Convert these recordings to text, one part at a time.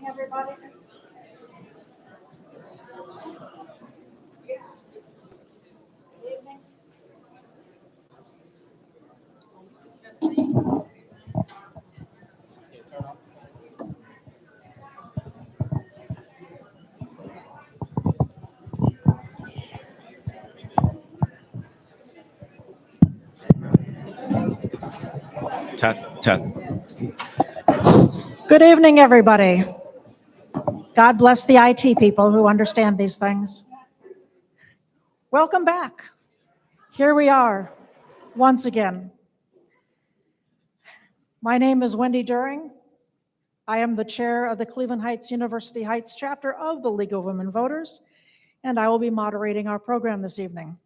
Everybody. Test. Good evening, everybody. God bless the IT people who understand these things. Welcome back. Here we are once again. My name is Wendy Deuring. I am the chair of the Cleveland Heights University Heights chapter of the League of Women Voters, and I will be moderating our program this evening.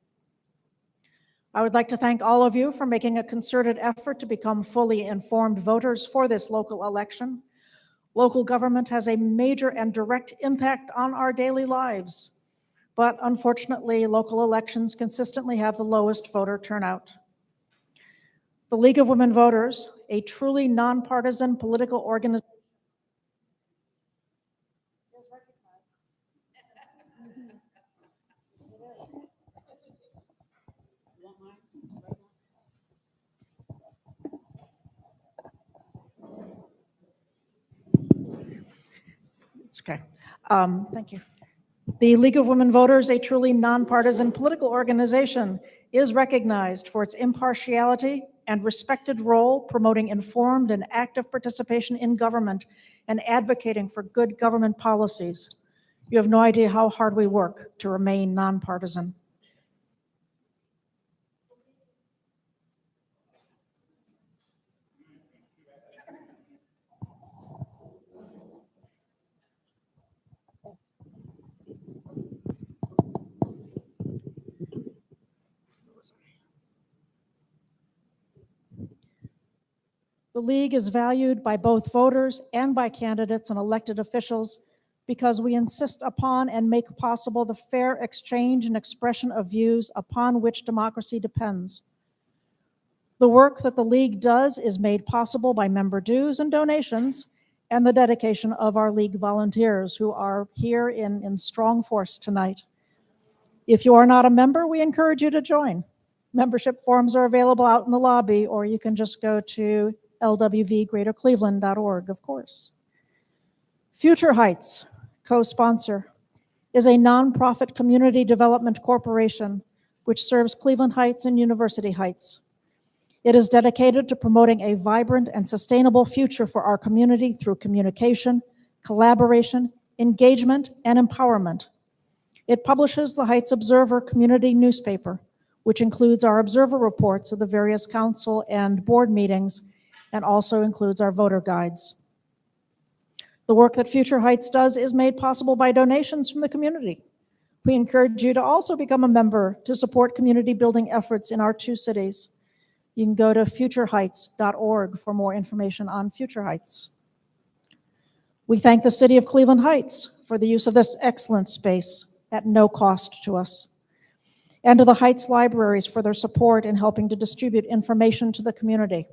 I would like to thank all of you for making a concerted effort to become fully informed voters for this local election. Local government has a major and direct impact on our daily lives, but unfortunately, local elections consistently have the lowest voter turnout. The League of Women Voters, a truly nonpartisan political organization, It's okay. Thank you. The League of Women Voters, a truly nonpartisan political organization, is recognized for its impartiality and respected role promoting informed and active participation in government and advocating for good government policies. You have no idea how hard we work to remain nonpartisan. The League is valued by both voters and by candidates and elected officials because we insist upon and make possible the fair exchange and expression of views upon which democracy depends. The work that the League does is made possible by member dues and donations and the dedication of our League volunteers who are here in strong force tonight. If you are not a member, we encourage you to join. Membership forms are available out in the lobby, or you can just go to lwvgreatercleveland.org, of course. Future Heights, co-sponsor, is a nonprofit community development corporation which serves Cleveland Heights and University Heights. It is dedicated to promoting a vibrant and sustainable future for our community through communication, collaboration, engagement, and empowerment. It publishes the Heights Observer community newspaper, which includes our observer reports of the various council and board meetings, and also includes our voter guides. The work that Future Heights does is made possible by donations from the community. We encourage you to also become a member to support community building efforts in our two cities. You can go to futureheights.org for more information on Future Heights. We thank the City of Cleveland Heights for the use of this excellent space at no cost to us, and to the Heights Libraries for their support in helping to distribute information to the community.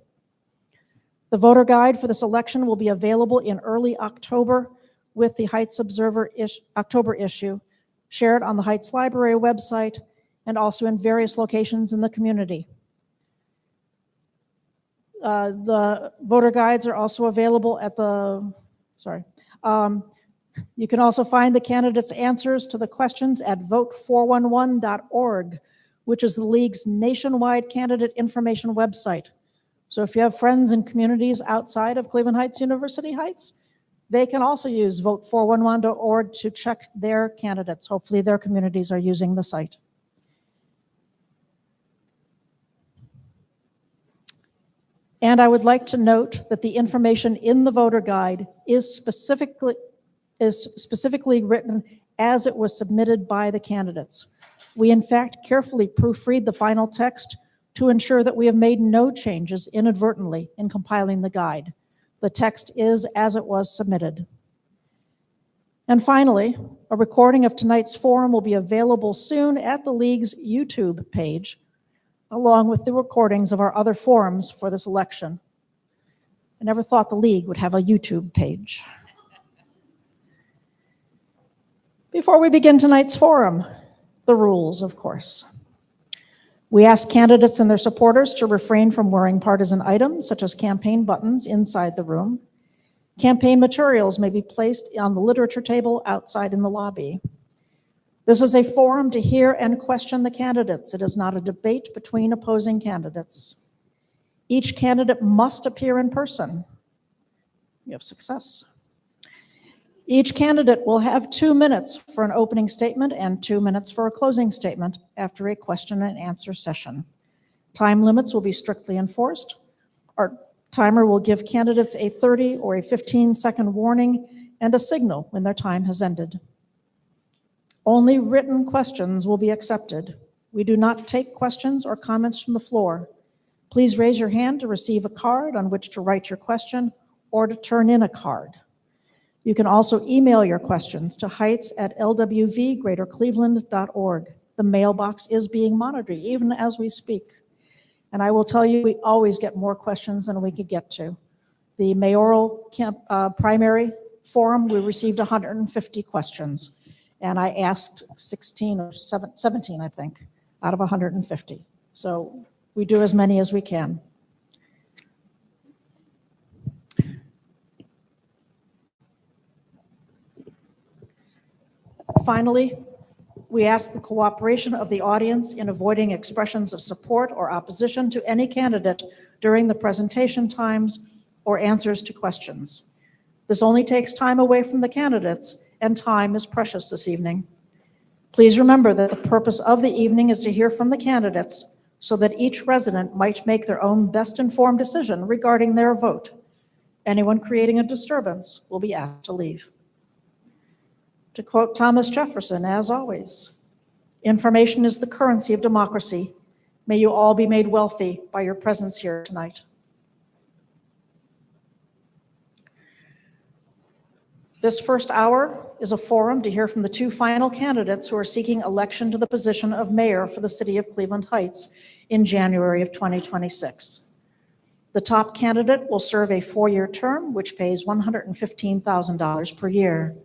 The voter guide for this election will be available in early October with the Heights Observer October issue, shared on the Heights Library website and also in various locations in the community. The voter guides are also available at the, you can also find the candidates' answers to the questions at vote411.org, which is the League's nationwide candidate information website. So if you have friends in communities outside of Cleveland Heights, University Heights, they can also use vote411.org to check their candidates. Hopefully their communities are using the site. And I would like to note that the information in the voter guide is specifically written as it was submitted by the candidates. We in fact carefully proofread the final text to ensure that we have made no changes inadvertently in compiling the guide. The text is as it was submitted. And finally, a recording of tonight's forum will be available soon at the League's YouTube page, along with the recordings of our other forums for this election. I never thought the League would have a YouTube page. Before we begin tonight's forum, the rules, of course. We ask candidates and their supporters to refrain from wearing partisan items such as campaign buttons inside the room. Campaign materials may be placed on the literature table outside in the lobby. This is a forum to hear and question the candidates. It is not a debate between opposing candidates. Each candidate must appear in person. You have success. Each candidate will have 2 minutes for an opening statement and 2 minutes for a closing statement after a question and answer session. Time limits will be strictly enforced. Our timer will give candidates a 30 or a 15-second warning and a signal when their time has ended. Only written questions will be accepted. We do not take questions or comments from the floor. Please raise your hand to receive a card on which to write your question or to turn in a card. You can also email your questions to heights@lwvgreatercleveland.org. The mailbox is being monitored even as we speak. And I will tell you, we always get more questions than we could get to. The mayoral primary forum, we received 150 questions. And I asked 16 or 17, I think, out of 150. So we do as many as we can. Finally, we ask the cooperation of the audience in avoiding expressions of support or opposition to any candidate during the presentation times or answers to questions. This only takes time away from the candidates, and time is precious this evening. Please remember that the purpose of the evening is to hear from the candidates so that each resident might make their own best-informed decision regarding their vote. Anyone creating a disturbance will be asked to leave. To quote Thomas Jefferson, as always, information is the currency of democracy. May you all be made wealthy by your presence here tonight. This first hour is a forum to hear from the 2 final candidates who are seeking election to the position of mayor for the city of Cleveland Heights in January of 2026. The top candidate will serve a 4-year term, which pays $115,000 per year.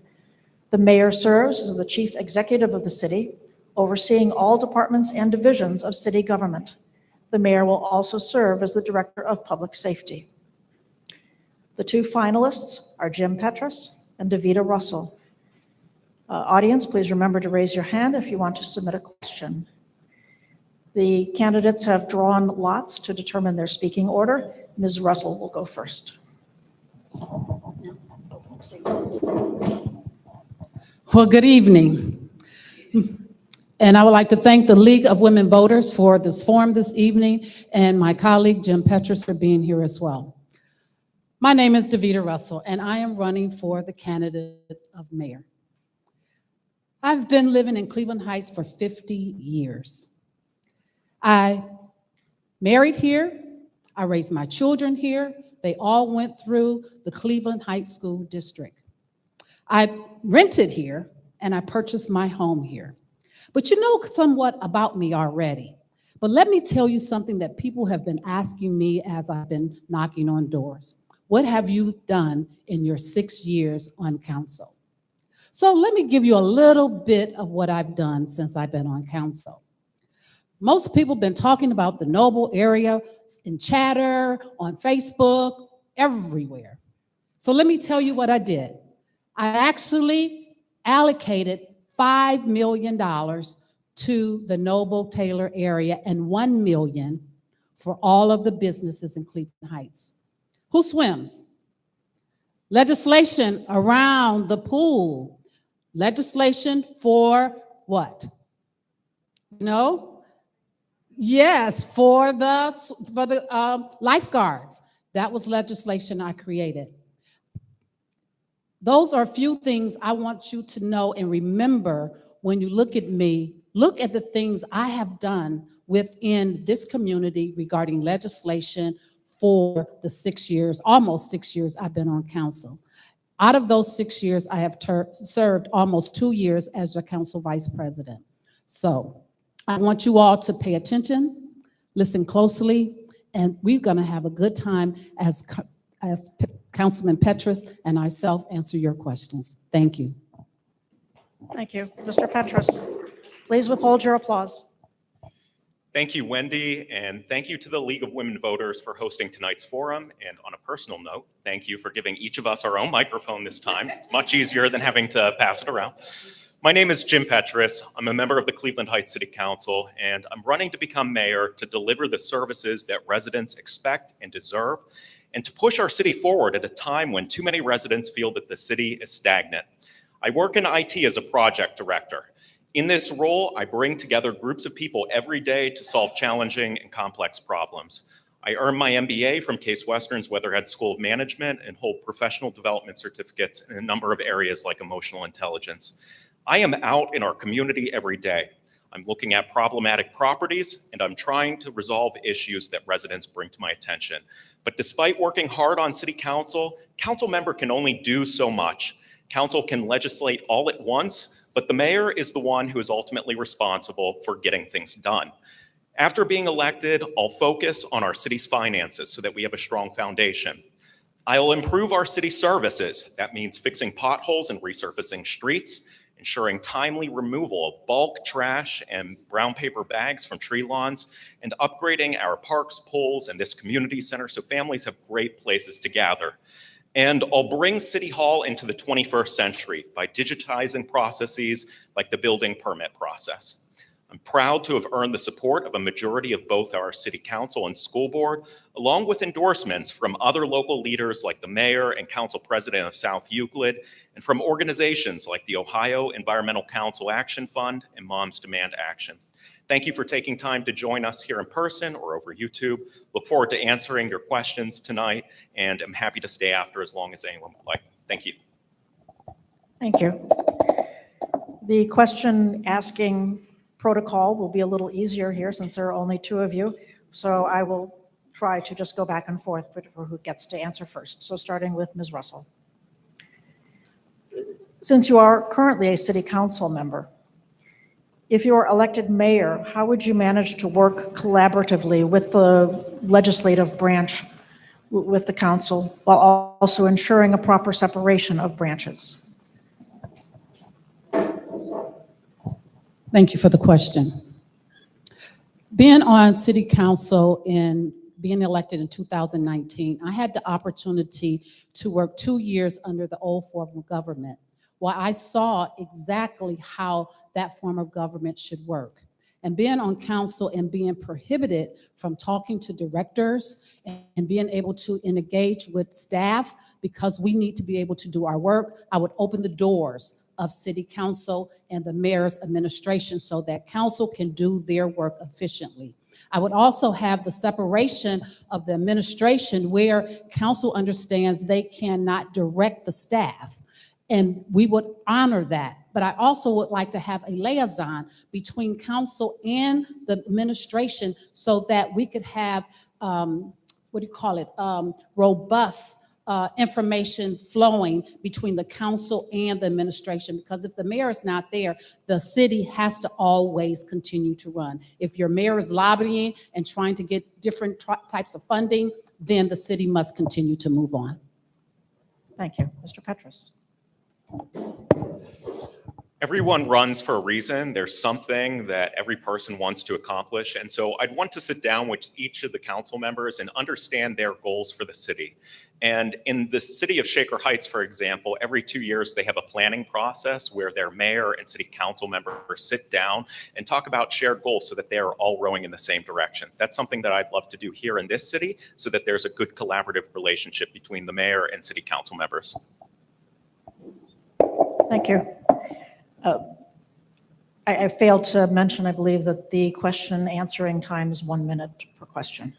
The mayor serves as the chief executive of the city, overseeing all departments and divisions of city government. The mayor will also serve as the director of public safety. The 2 finalists are Jim Petrus and Davita Russell. Audience, please remember to raise your hand if you want to submit a question. The candidates have drawn lots to determine their speaking order. Ms. Russell will go first. Well, good evening. And I would like to thank the League of Women Voters for this forum this evening and my colleague Jim Petrus for being here as well. My name is Davita Russell, and I am running for the candidate of mayor. I've been living in Cleveland Heights for 50 years. I married here. I raised my children here. They all went through the Cleveland Heights School District. I rented here, and I purchased my home here. But you know somewhat about me already. But let me tell you something that people have been asking me as I've been knocking on doors. What have you done in your 6 years on council? So let me give you a little bit of what I've done since I've been on council. Most people have been talking about the Noble area in chatter, on Facebook, everywhere. So let me tell you what I did. I actually allocated $5 million to the Noble Taylor area and $1 million for all of the businesses in Cleveland Heights. Who swims? Legislation around the pool. Legislation for what? No? Yes, for the lifeguards. That was legislation I created. Those are a few things I want you to know and remember when you look at me. Look at the things I have done within this community regarding legislation for the 6 years, almost 6 years I've been on council. Out of those 6 years, I have served almost 2 years as your council vice president. So I want you all to pay attention, listen closely, and we're gonna have a good time as Councilman Petrus and myself answer your questions. Thank you. Thank you. Mr. Petrus, please withhold your applause. Thank you, Wendy, and thank you to the League of Women Voters for hosting tonight's forum. And on a personal note, thank you for giving each of us our own microphone this time. It's much easier than having to pass it around. My name is Jim Petrus. I'm a member of the Cleveland Heights City Council, and I'm running to become mayor to deliver the services that residents expect and deserve, and to push our city forward at a time when too many residents feel that the city is stagnant. I work in IT as a project director. In this role, I bring together groups of people every day to solve challenging and complex problems. I earned my MBA from Case Western's Weatherhead School of Management and hold professional development certificates in a number of areas like emotional intelligence. I am out in our community every day. I'm looking at problematic properties, and I'm trying to resolve issues that residents bring to my attention. But despite working hard on City Council, council member can only do so much. Council can legislate all at once, but the mayor is the one who is ultimately responsible for getting things done. After being elected, I'll focus on our city's finances so that we have a strong foundation. I'll improve our city services. That means fixing potholes and resurfacing streets, ensuring timely removal of bulk trash and brown paper bags from tree lawns, and upgrading our parks, pools, and this community center so families have great places to gather. And I'll bring City Hall into the 21st century by digitizing processes like the building permit process. I'm proud to have earned the support of a majority of both our City Council and School Board, along with endorsements from other local leaders like the Mayor and Council President of South Euclid, and from organizations like the Ohio Environmental Council Action Fund and Moms Demand Action. Thank you for taking time to join us here in person or over YouTube. Look forward to answering your questions tonight, and I'm happy to stay after as long as anyone would like. Thank you. Thank you. The question asking protocol will be a little easier here since there are only two of you. So I will try to just go back and forth for who gets to answer first. So starting with Ms. Russell. Since you are currently a city council member, if you are elected mayor, how would you manage to work collaboratively with the legislative branch, with the council, while also ensuring a proper separation of branches? Thank you for the question. Being on city council and being elected in 2019, I had the opportunity to work 2 years under the old form of government, where I saw exactly how that form of government should work. And being on council and being prohibited from talking to directors and being able to engage with staff because we need to be able to do our work, I would open the doors of city council and the mayor's administration so that council can do their work efficiently. I would also have the separation of the administration where council understands they cannot direct the staff, and we would honor that. But I also would like to have a liaison between council and the administration so that we could have, robust information flowing between the council and the administration. Because if the mayor is not there, the city has to always continue to run. If your mayor is lobbying and trying to get different types of funding, then the city must continue to move on. Thank you. Mr. Petrus. Everyone runs for a reason. There's something that every person wants to accomplish. And so I'd want to sit down with each of the council members and understand their goals for the city. And in the city of Shaker Heights, for example, every 2 years they have a planning process where their mayor and city council members sit down and talk about shared goals so that they are all rowing in the same direction. That's something that I'd love to do here in this city so that there's a good collaborative relationship between the mayor and city council members. Thank you. I failed to mention, I believe, that the question answering time is 1 minute per question.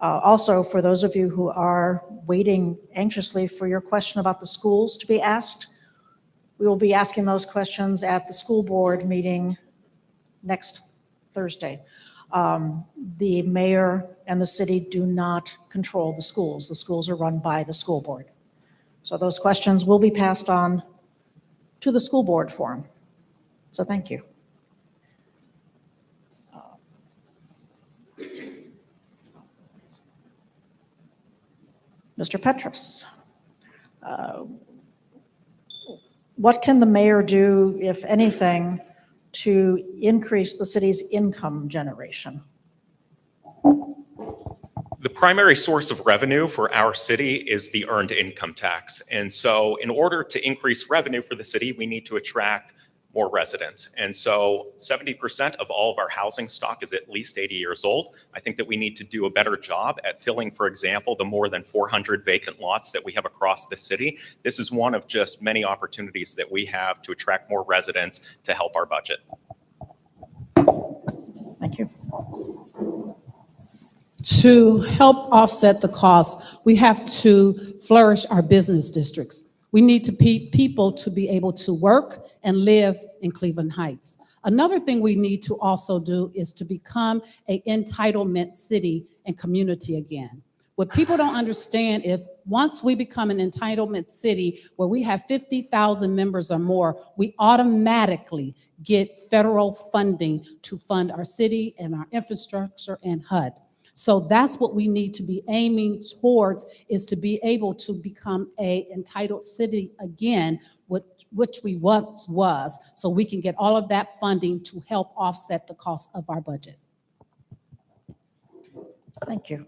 Also, for those of you who are waiting anxiously for your question about the schools to be asked, we will be asking those questions at the school board meeting next Thursday. The mayor and the city do not control the schools. The schools are run by the school board. So those questions will be passed on to the school board forum. So thank you. Mr. Petrus, What can the mayor do, if anything, to increase the city's income generation? The primary source of revenue for our city is the earned income tax. And so in order to increase revenue for the city, we need to attract more residents. And so 70% of all of our housing stock is at least 80 years old. I think that we need to do a better job at filling, for example, the more than 400 vacant lots that we have across the city. This is one of just many opportunities that we have to attract more residents to help our budget. Thank you. To help offset the costs, we have to flourish our business districts. We need people to be able to work and live in Cleveland Heights. Another thing we need to also do is to become an entitlement city and community again. What people don't understand, if once we become an entitlement city where we have 50,000 members or more, we automatically get federal funding to fund our city and our infrastructure and HUD. So that's what we need to be aiming towards, is to be able to become a entitled city again, which we once was, so we can get all of that funding to help offset the cost of our budget. Thank you.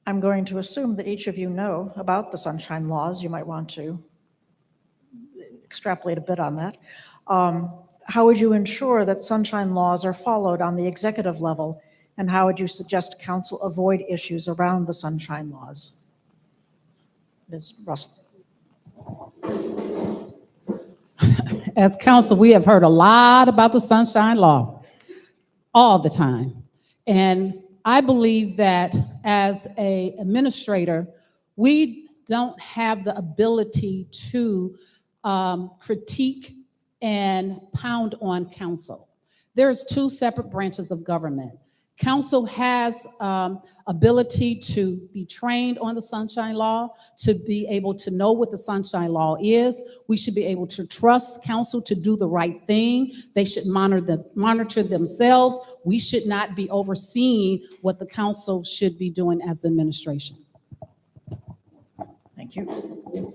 I'm going to assume that each of you know about the sunshine laws. You might want to extrapolate a bit on that. How would you ensure that sunshine laws are followed on the executive level? And how would you suggest council avoid issues around the sunshine laws? Ms. Russell. As council, we have heard a lot about the sunshine law all the time. And I believe that as an administrator, we don't have the ability to critique and pound on council. There's two separate branches of government. Council has ability to be trained on the sunshine law, to be able to know what the sunshine law is. We should be able to trust council to do the right thing. They should monitor themselves. We should not be overseeing what the council should be doing as the administration. Thank you.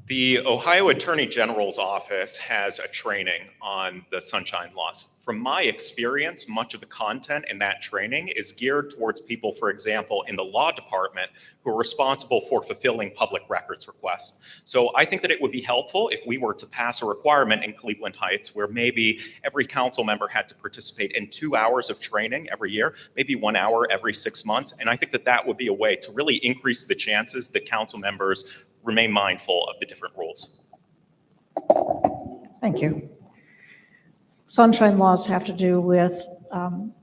The Ohio Attorney General's office has a training on the sunshine laws. From my experience, much of the content in that training is geared towards people, for example, in the law department who are responsible for fulfilling public records requests. So I think that it would be helpful if we were to pass a requirement in Cleveland Heights where maybe every council member had to participate in 2 hours of training every year, maybe 1 hour every 6 months. And I think that that would be a way to really increase the chances that council members remain mindful of the different rules. Thank you. Sunshine laws have to do with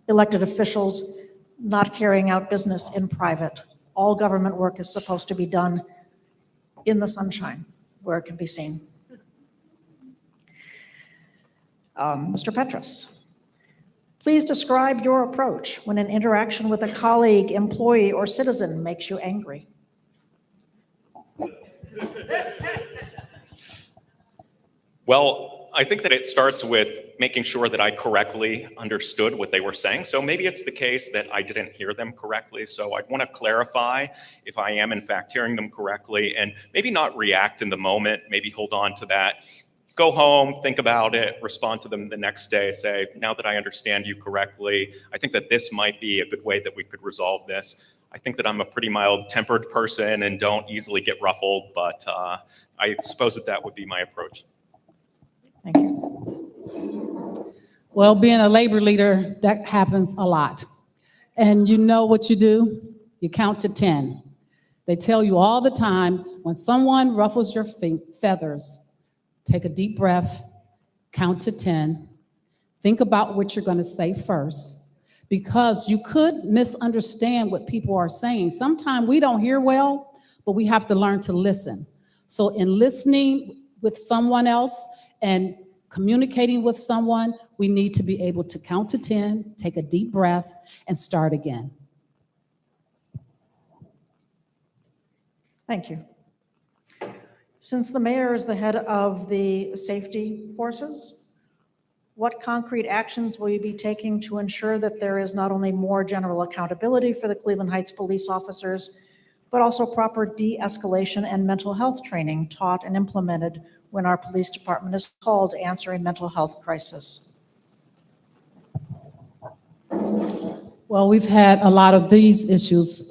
elected officials not carrying out business in private. All government work is supposed to be done in the sunshine where it can be seen. Mr. Petrus, please describe your approach when an interaction with a colleague, employee, or citizen makes you angry. Well, I think that it starts with making sure that I correctly understood what they were saying. So maybe it's the case that I didn't hear them correctly. So I'd want to clarify if I am in fact hearing them correctly, and maybe not react in the moment, maybe hold on to that. Go home, think about it, respond to them the next day, say, now that I understand you correctly, I think that this might be a good way that we could resolve this. I think that I'm a pretty mild-tempered person and don't easily get ruffled, but I suppose that would be my approach. Thank you. Well, being a labor leader, that happens a lot. And you know what you do? You count to 10. They tell you all the time, when someone ruffles your feathers, take a deep breath, count to 10, think about what you're going to say first, because you could misunderstand what people are saying. Sometimes we don't hear well, but we have to learn to listen. So in listening with someone else and communicating with someone, we need to be able to count to 10, take a deep breath, and start again. Thank you. Since the mayor is the head of the safety forces, what concrete actions will you be taking to ensure that there is not only more general accountability for the Cleveland Heights police officers, but also proper de-escalation and mental health training taught and implemented when our police department is called to answer a mental health crisis. Well, we've had a lot of these issues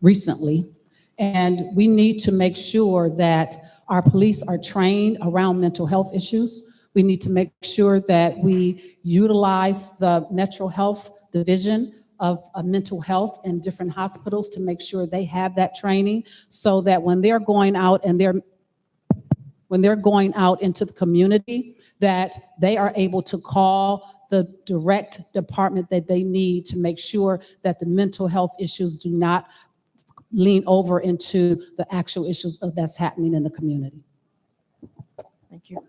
recently, and we need to make sure that our police are trained around mental health issues. We need to make sure that we utilize the Metro Health Division of mental health in different hospitals to make sure they have that training, so that when they're going out and when they're going out into the community, that they are able to call the direct department that they need to make sure that the mental health issues do not lean over into the actual issues that's happening in the community. Thank you.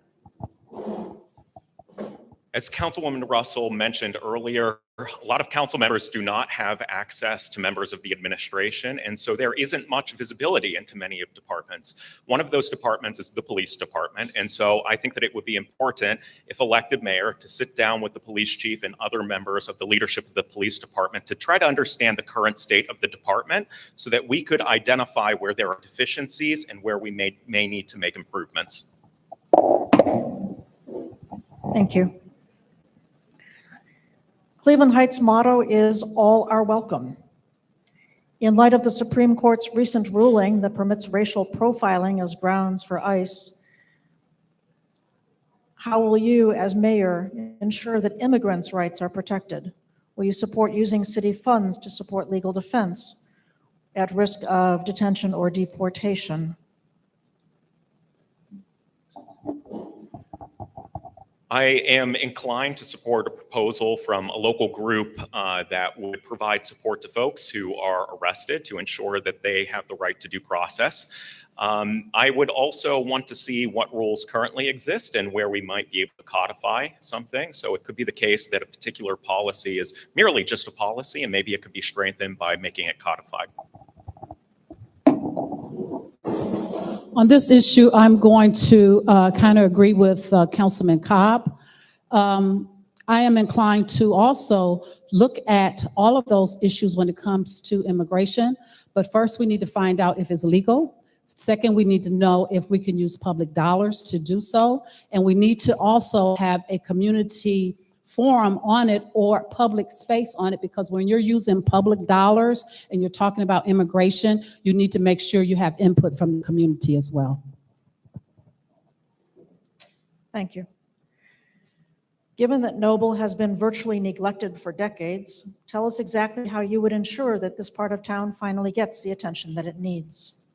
As Councilwoman Russell mentioned earlier, a lot of council members do not have access to members of the administration, and so there isn't much visibility into many of departments. One of those departments is the police department, and so I think that it would be important, if elected mayor, to sit down with the police chief and other members of the leadership of the police department to try to understand the current state of the department so that we could identify where there are deficiencies and where we may need to make improvements. Thank you. Cleveland Heights' motto is "All are welcome." In light of the Supreme Court's recent ruling that permits racial profiling as grounds for ICE, how will you, as mayor, ensure that immigrants' rights are protected? Will you support using city funds to support legal defense at risk of detention or deportation? I am inclined to support a proposal from a local group that would provide support to folks who are arrested to ensure that they have the right to due process. I would also want to see what rules currently exist and where we might be able to codify something. So it could be the case that a particular policy is merely just a policy, and maybe it could be strengthened by making it codified. On this issue, I'm going to kind of agree with Councilman Cobb. I am inclined to also look at all of those issues when it comes to immigration. But first, we need to find out if it's legal. Second, we need to know if we can use public dollars to do so. And we need to also have a community forum on it or public space on it, because when you're using public dollars and you're talking about immigration, you need to make sure you have input from the community as well. Thank you. Given that Noble has been virtually neglected for decades, tell us exactly how you would ensure that this part of town finally gets the attention that it needs.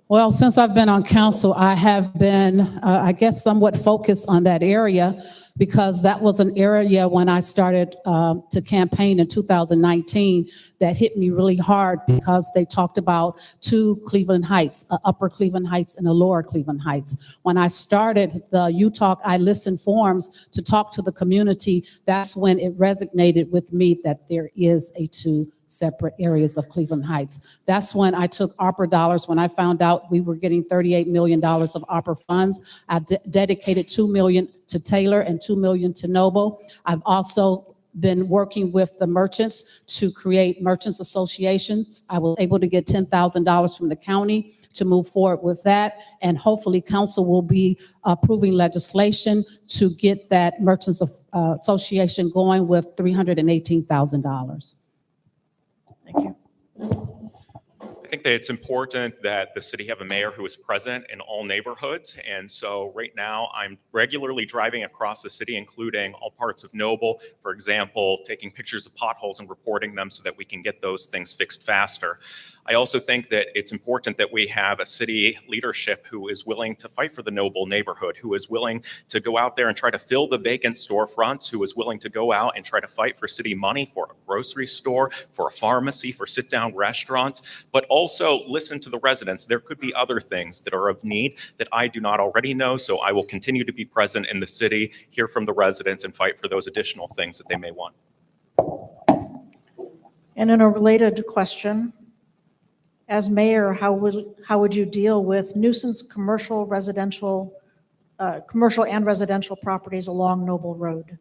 Well, since I've been on council, I have been, I guess, somewhat focused on that area, because that was an area when I started to campaign in 2019 that hit me really hard, because they talked about two Cleveland Heights, Upper Cleveland Heights and a Lower Cleveland Heights. When I started the You Talk, I Listen forums to talk to the community, that's when it resonated with me that there is a two separate areas of Cleveland Heights. That's when I took ARPA dollars. When I found out we were getting $38 million of ARPA funds, I dedicated $2 million to Taylor and $2 million to Noble. I've also been working with the merchants to create merchants associations. I was able to get $10,000 from the county to move forward with that. And hopefully council will be approving legislation to get that merchants association going with $318,000. Thank you. I think that it's important that the city have a mayor who is present in all neighborhoods. And so right now I'm regularly driving across the city, including all parts of Noble, for example, taking pictures of potholes and reporting them so that we can get those things fixed faster. I also think that it's important that we have a city leadership who is willing to fight for the Noble neighborhood, who is willing to go out there and try to fill the vacant storefronts, who is willing to go out and try to fight for city money for a grocery store, for a pharmacy, for sit-down restaurants, but also listen to the residents. There could be other things that are of need that I do not already know, so I will continue to be present in the city, hear from the residents, and fight for those additional things that they may want. And in a related question, as mayor, how would you deal with nuisance commercial and residential properties along Noble Road?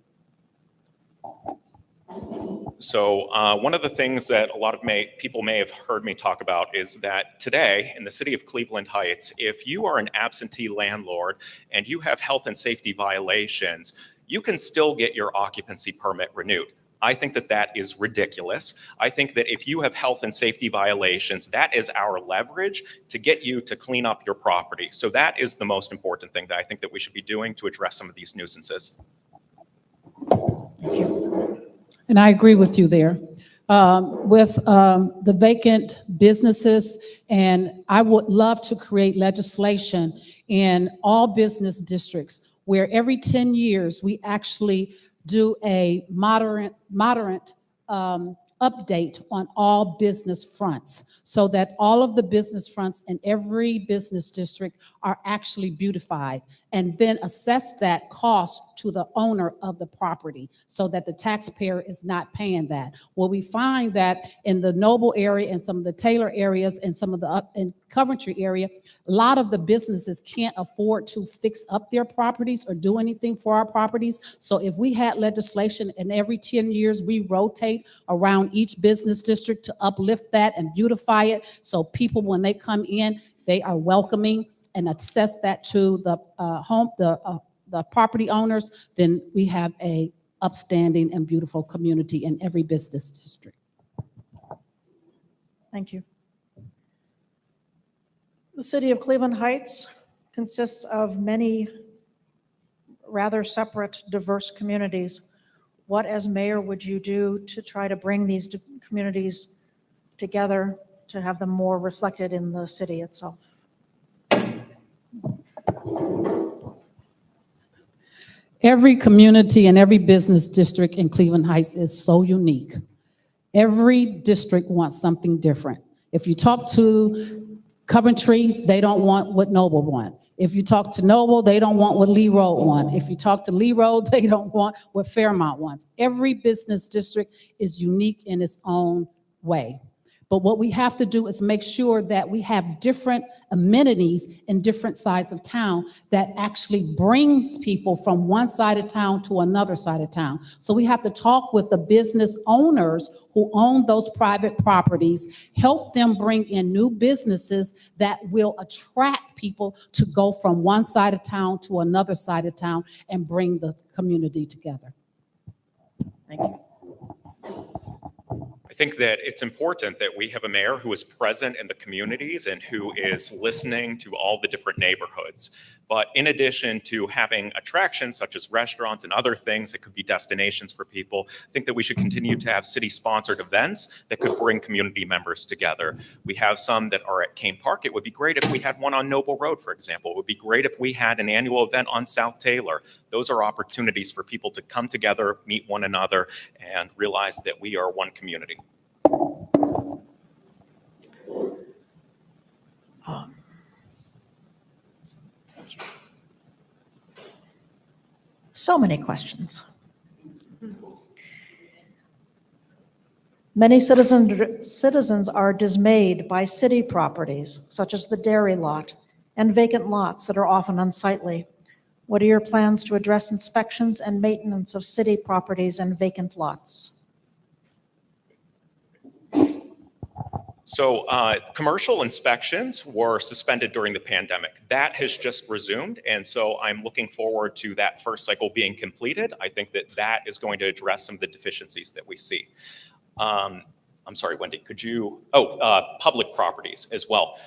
So one of the things that a lot of people may have heard me talk about is that today in the city of Cleveland Heights, if you are an absentee landlord and you have health and safety violations, you can still get your occupancy permit renewed. I think that that is ridiculous. I think that if you have health and safety violations, that is our leverage to get you to clean up your property. So that is the most important thing that I think that we should be doing to address some of these nuisances. And I agree with you there. With the vacant businesses, and I would love to create legislation in all business districts where every 10 years we actually do a moderate update on all business fronts, so that all of the business fronts in every business district are actually beautified, and then assess that cost to the owner of the property so that the taxpayer is not paying that. Well, we find that in the Noble area and some of the Taylor areas and some of the in Coventry area, a lot of the businesses can't afford to fix up their properties or do anything for our properties. So if we had legislation and every 10 years we rotate around each business district to uplift that and beautify it, so people, when they come in, they are welcoming, and assess that to the the property owners, then we have a upstanding and beautiful community in every business district. Thank you. The city of Cleveland Heights consists of many rather separate, diverse communities. What, as mayor, would you do to try to bring these communities together to have them more reflected in the city itself? Every community and every business district in Cleveland Heights is so unique. Every district wants something different. If you talk to Coventry, they don't want what Noble want. If you talk to Noble, they don't want what Lee Road want. If you talk to Lee Road, they don't want what Fairmont wants. Every business district is unique in its own way. But what we have to do is make sure that we have different amenities in different sides of town that actually brings people from one side of town to another side of town. So we have to talk with the business owners who own those private properties, help them bring in new businesses that will attract people to go from one side of town to another side of town and bring the community together. Thank you. I think that it's important that we have a mayor who is present in the communities and who is listening to all the different neighborhoods. But in addition to having attractions such as restaurants and other things that could be destinations for people, I think that we should continue to have city-sponsored events that could bring community members together. We have some that are at Kane Park. It would be great if we had one on Noble Road, for example. It would be great if we had an annual event on South Taylor. Those are opportunities for people to come together, meet one another, and realize that we are one community. So many questions. Many citizens are dismayed by city properties, such as the dairy lot and vacant lots that are often unsightly. What are your plans to address inspections and maintenance of city properties and vacant lots? So commercial inspections were suspended during the pandemic. That has just resumed, and so I'm looking forward to that first cycle being completed. I think that that is going to address some of the deficiencies that we see. I'm sorry, Wendy, could you, public properties as well.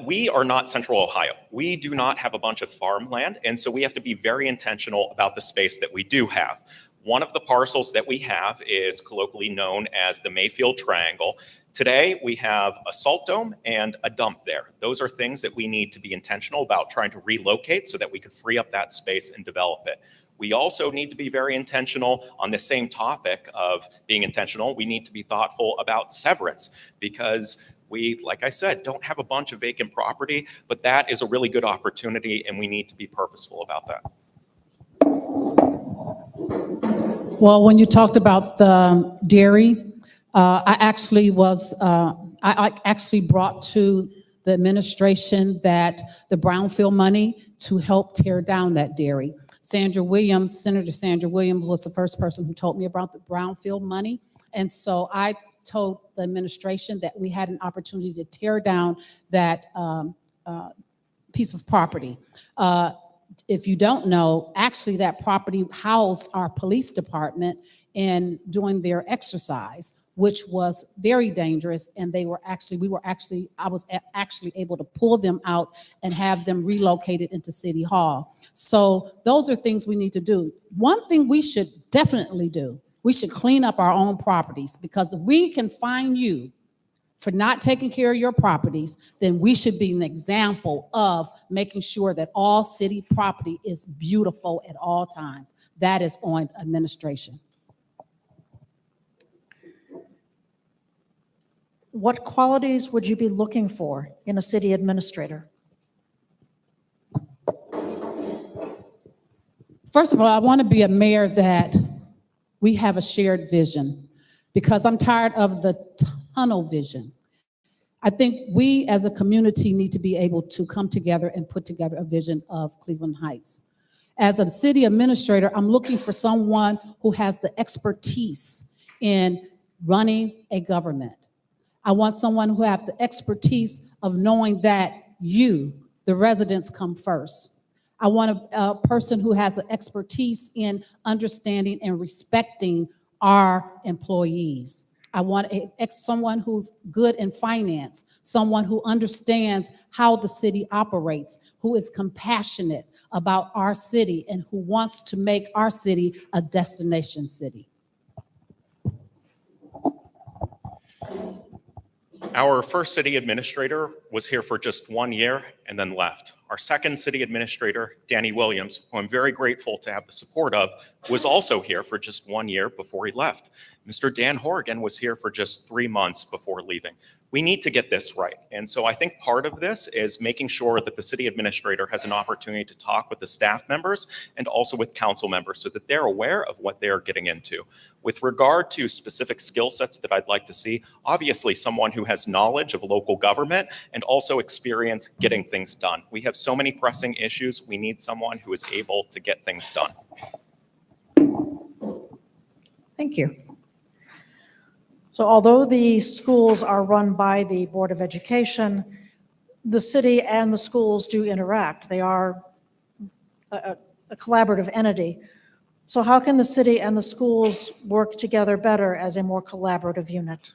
We are not Central Ohio. We do not have a bunch of farmland, and so we have to be very intentional about the space that we do have. One of the parcels that we have is colloquially known as the Mayfield Triangle. Today, we have a salt dome and a dump there. Those are things that we need to be intentional about trying to relocate so that we could free up that space and develop it. We also need to be very intentional on the same topic of being intentional. We need to be thoughtful about severance because we, like I said, don't have a bunch of vacant property, but that is a really good opportunity and we need to be purposeful about that. Well, when you talked about the dairy, I actually brought to the administration that the brownfield money to help tear down that dairy. Senator Sandra Williams was the first person who told me about the brownfield money. And so I told the administration that we had an opportunity to tear down that piece of property. If you don't know, actually that property housed our police department in doing their exercise, which was very dangerous. And I was actually able to pull them out and have them relocated into City Hall. So those are things we need to do. One thing we should definitely do, we should clean up our own properties, because if we can fine you for not taking care of your properties, then we should be an example of making sure that all city property is beautiful at all times. That is on administration. What qualities would you be looking for in a city administrator? First of all, I want to be a mayor that we have a shared vision, because I'm tired of the tunnel vision. I think we as a community need to be able to come together and put together a vision of Cleveland Heights. As a city administrator, I'm looking for someone who has the expertise in running a government. I want someone who has the expertise of knowing that you, the residents, come first. I want a person who has the expertise in understanding and respecting our employees. I want someone who's good in finance, someone who understands how the city operates, who is compassionate about our city, and who wants to make our city a destination city. Our first city administrator was here for just 1 year and then left. Our second city administrator, Danny Williams, who I'm very grateful to have the support of, was also here for just 1 year before he left. Mr. Dan Horrigan was here for just 3 months before leaving. We need to get this right. And so I think part of this is making sure that the city administrator has an opportunity to talk with the staff members and also with council members so that they're aware of what they're getting into. With regard to specific skill sets that I'd like to see, obviously someone who has knowledge of local government and also experience getting things done. We have so many pressing issues. We need someone who is able to get things done. Thank you. So although the schools are run by the Board of Education, the city and the schools do interact. They are a collaborative entity. So how can the city and the schools work together better as a more collaborative unit?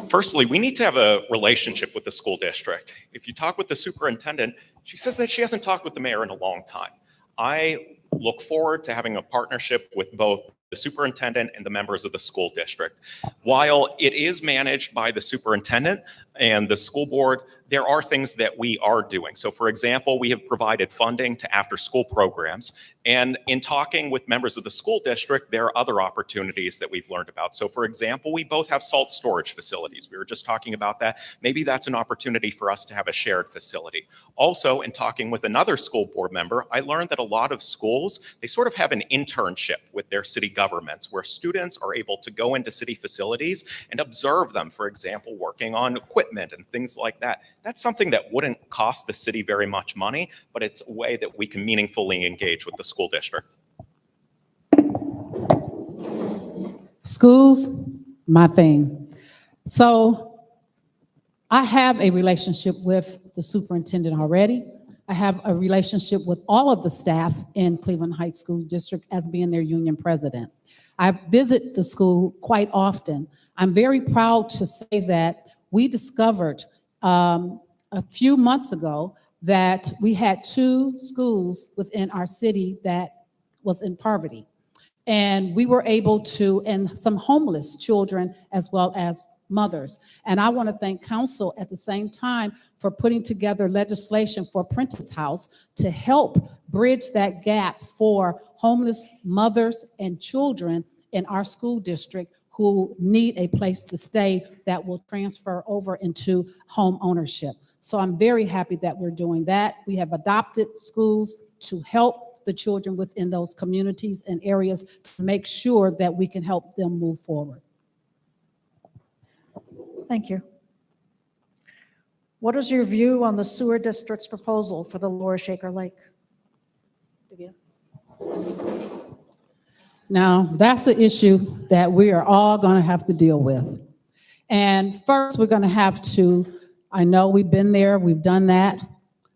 Firstly, we need to have a relationship with the school district. If you talk with the superintendent, she says that she hasn't talked with the mayor in a long time. I look forward to having a partnership with both the superintendent and the members of the school district. While it is managed by the superintendent and the school board, there are things that we are doing. So for example, we have provided funding to after-school programs. And in talking with members of the school district, there are other opportunities that we've learned about. So for example, we both have salt storage facilities. We were just talking about that. Maybe that's an opportunity for us to have a shared facility. Also, in talking with another school board member, I learned that a lot of schools, they sort of have an internship with their city governments where students are able to go into city facilities and observe them, for example, working on equipment and things like that. That's something that wouldn't cost the city very much money, but it's a way that we can meaningfully engage with the school district. Schools, my thing. So I have a relationship with the superintendent already. I have a relationship with all of the staff in Cleveland Heights School District as being their union president. I visit the school quite often. I'm very proud to say that we discovered a few months ago that we had 2 schools within our city that was in poverty. And we were able to, and some homeless children as well as mothers. And I want to thank council at the same time for putting together legislation for Prentice House to help bridge that gap for homeless mothers and children in our school district who need a place to stay that will transfer over into home ownership. So I'm very happy that we're doing that. We have adopted schools to help the children within those communities and areas to make sure that we can help them move forward. Thank you. What is your view on the sewer district's proposal for the Lower Shaker Lake? Divya? Now, that's the issue that we are all going to have to deal with. And first, we're going to have to, I know we've been there, we've done that,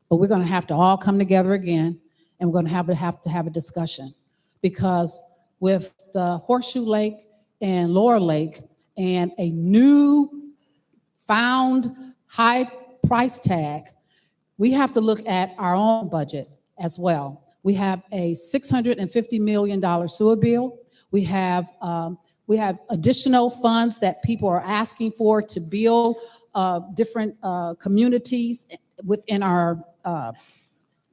but we're going to have to all come together again, and we're going to have to have a discussion. Because with the Horseshoe Lake and Laurel Lake and a new found high price tag, we have to look at our own budget as well. We have a $650 million sewer bill. We have additional funds that people are asking for to build different communities within our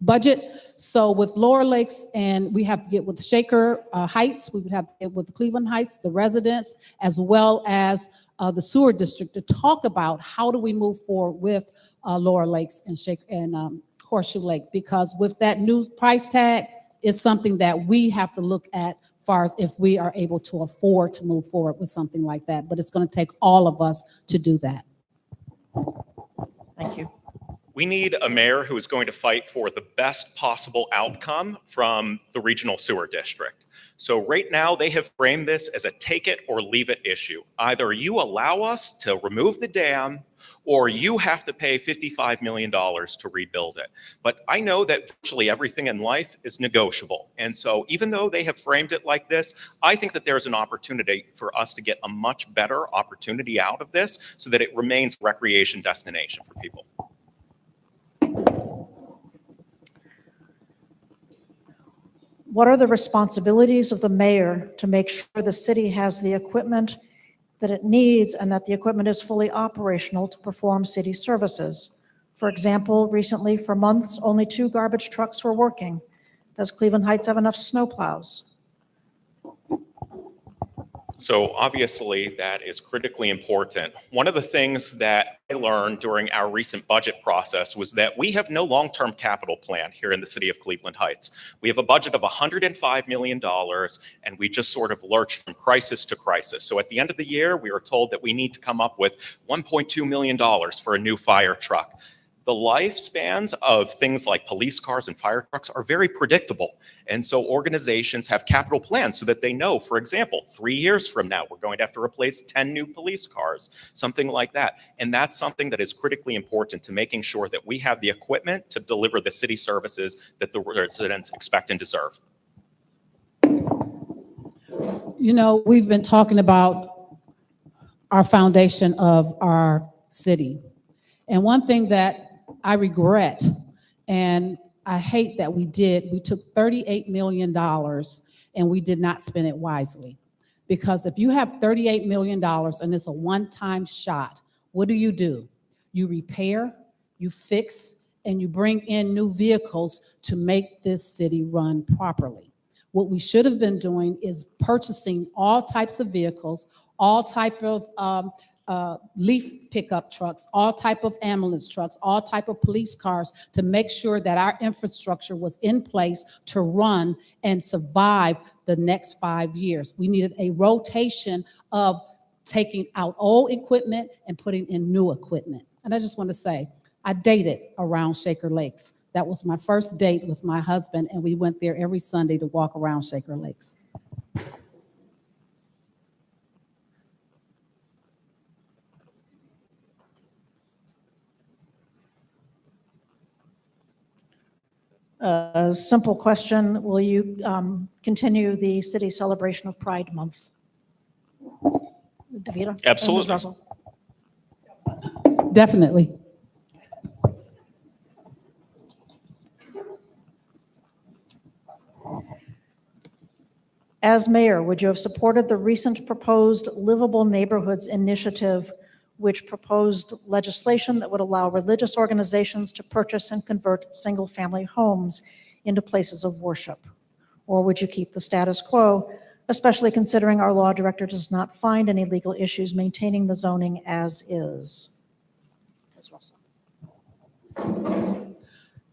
budget. So with Lower Lakes, and we have to get with Shaker Heights, we would have to get with Cleveland Heights, the residents, as well as the sewer district, to talk about how do we move forward with Lower Lakes and Horseshoe Lake, because with that new price tag is something that we have to look at far as if we are able to afford to move forward with something like that. But it's going to take all of us to do that. Thank you. We need a mayor who is going to fight for the best possible outcome from the regional sewer district. So right now they have framed this as a take it or leave it issue. Either you allow us to remove the dam, or you have to pay $55 million to rebuild it. But I know that virtually everything in life is negotiable. And so even though they have framed it like this, I think that there's an opportunity for us to get a much better opportunity out of this so that it remains a recreation destination for people. What are the responsibilities of the mayor to make sure the city has the equipment that it needs and that the equipment is fully operational to perform city services? For example, recently for months, only 2 garbage trucks were working. Does Cleveland Heights have enough snowplows? So obviously that is critically important. One of the things that I learned during our recent budget process was that we have no long-term capital plan here in the city of Cleveland Heights. We have a budget of $105 million, and we just sort of lurch from crisis to crisis. So at the end of the year, we are told that we need to come up with $1.2 million for a new fire truck. The lifespans of things like police cars and fire trucks are very predictable. And so organizations have capital plans so that they know, for example, 3 years from now, we're going to have to replace 10 new police cars, something like that. And that's something that is critically important to making sure that we have the equipment to deliver the city services that the residents expect and deserve. You know, we've been talking about our foundation of our city. And one thing that I regret, and I hate that we took $38 million and we did not spend it wisely. Because if you have $38 million and it's a one-time shot, what do? You repair, you fix, and you bring in new vehicles to make this city run properly. What we should have been doing is purchasing all types of vehicles, all type of leaf pickup trucks, all type of ambulance trucks, all type of police cars, to make sure that our infrastructure was in place to run and survive the next 5 years. We needed a rotation of taking out old equipment and putting in new equipment. And I just want to say, I dated around Shaker Lakes. That was my first date with my husband, and we went there every Sunday to walk around Shaker Lakes. A simple question, will you continue the city celebration of Pride Month? Davida? Absolutely. Ms. Russell? Definitely. As mayor, would you have supported the recent proposed Livable Neighborhoods initiative, which proposed legislation that would allow religious organizations to purchase and convert single-family homes into places of worship? Or would you keep the status quo, especially considering our law director does not find any legal issues maintaining the zoning as is? Ms. Russell.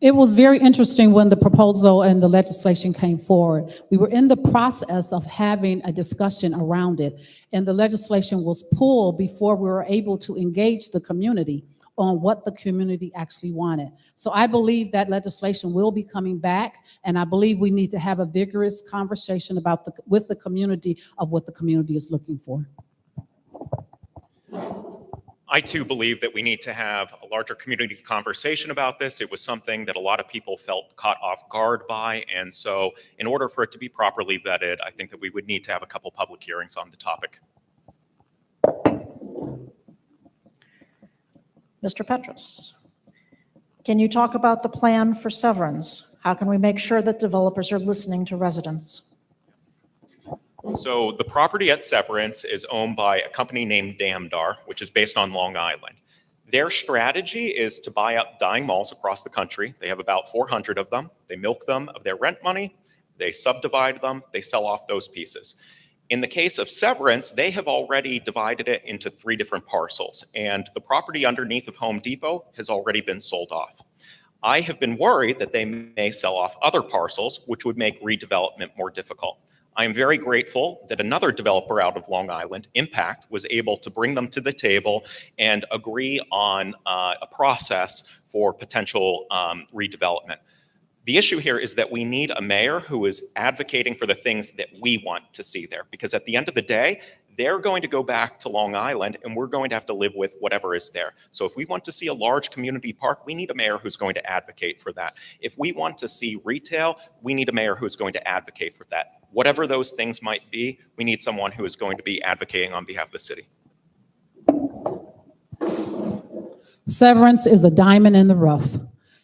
It was very interesting when the proposal and the legislation came forward. We were in the process of having a discussion around it, and the legislation was pulled before we were able to engage the community on what the community actually wanted. So I believe that legislation will be coming back, and I believe we need to have a vigorous conversation about with the community of what the community is looking for. I too believe that we need to have a larger community conversation about this. It was something that a lot of people felt caught off guard by. And so in order for it to be properly vetted, I think that we would need to have a couple public hearings on the topic. Mr. Petros, can you talk about the plan for severance? How can we make sure that developers are listening to residents? So the property at Severance is owned by a company named Damdar, which is based on Long Island. Their strategy is to buy up dying malls across the country. They have about 400 of them. They milk them of their rent money. They subdivide them. They sell off those pieces. In the case of Severance, they have already divided it into 3 different parcels, and the property underneath of Home Depot has already been sold off. I have been worried that they may sell off other parcels, which would make redevelopment more difficult. I am very grateful that another developer out of Long Island, Impact, was able to bring them to the table and agree on a process for potential redevelopment. The issue here is that we need a mayor who is advocating for the things that we want to see there, because at the end of the day, they're going to go back to Long Island and we're going to have to live with whatever is there. So if we want to see a large community park, we need a mayor who's going to advocate for that. If we want to see retail, we need a mayor who's going to advocate for that. Whatever those things might be, we need someone who is going to be advocating on behalf of the city. Severance is a diamond in the rough,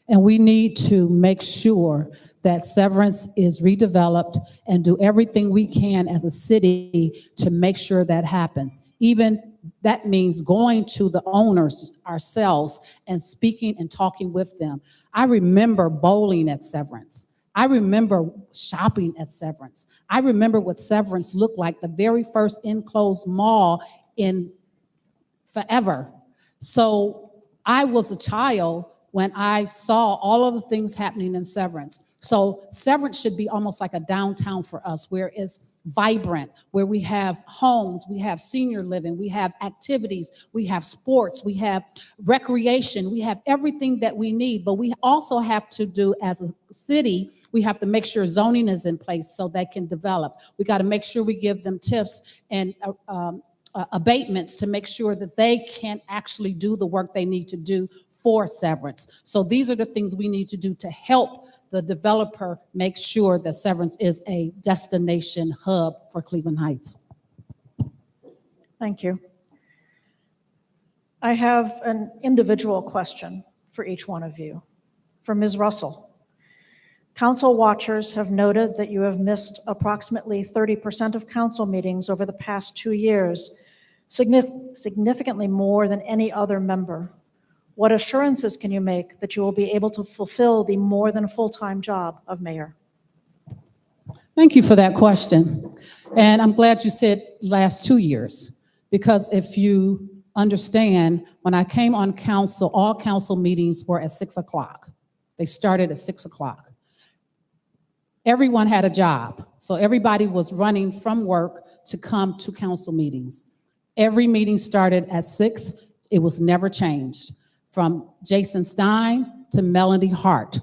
and we need to make sure that Severance is redeveloped and do everything we can as a city to make sure that happens. Even that means going to the owners ourselves and speaking and talking with them. I remember bowling at Severance. I remember shopping at Severance. I remember what Severance looked like, the very first enclosed mall in forever. So I was a child when I saw all of the things happening in Severance. So Severance should be almost like a downtown for us, where it's vibrant, where we have homes, we have senior living, we have activities, we have sports, we have recreation, we have everything that we need. But we also have to do, as a city, we have to make sure zoning is in place so they can develop. We got to make sure we give them tips and abatements to make sure that they can actually do the work they need to do for Severance. So these are the things we need to do to help the developer make sure that Severance is a destination hub for Cleveland Heights. Thank you. I have an individual question for each one of you. For Ms. Russell. Council watchers have noted that you have missed approximately 30% of council meetings over the past 2 years, significantly more than any other member. What assurances can you make that you will be able to fulfill the more than full-time job of mayor? Thank you for that question. And I'm glad you said last 2 years, because if you understand, when I came on council, all council meetings were at 6 o'clock. They started at 6 o'clock. Everyone had a job. So everybody was running from work to come to council meetings. Every meeting started at 6. It was never changed. From Jason Stein to Melody Hart,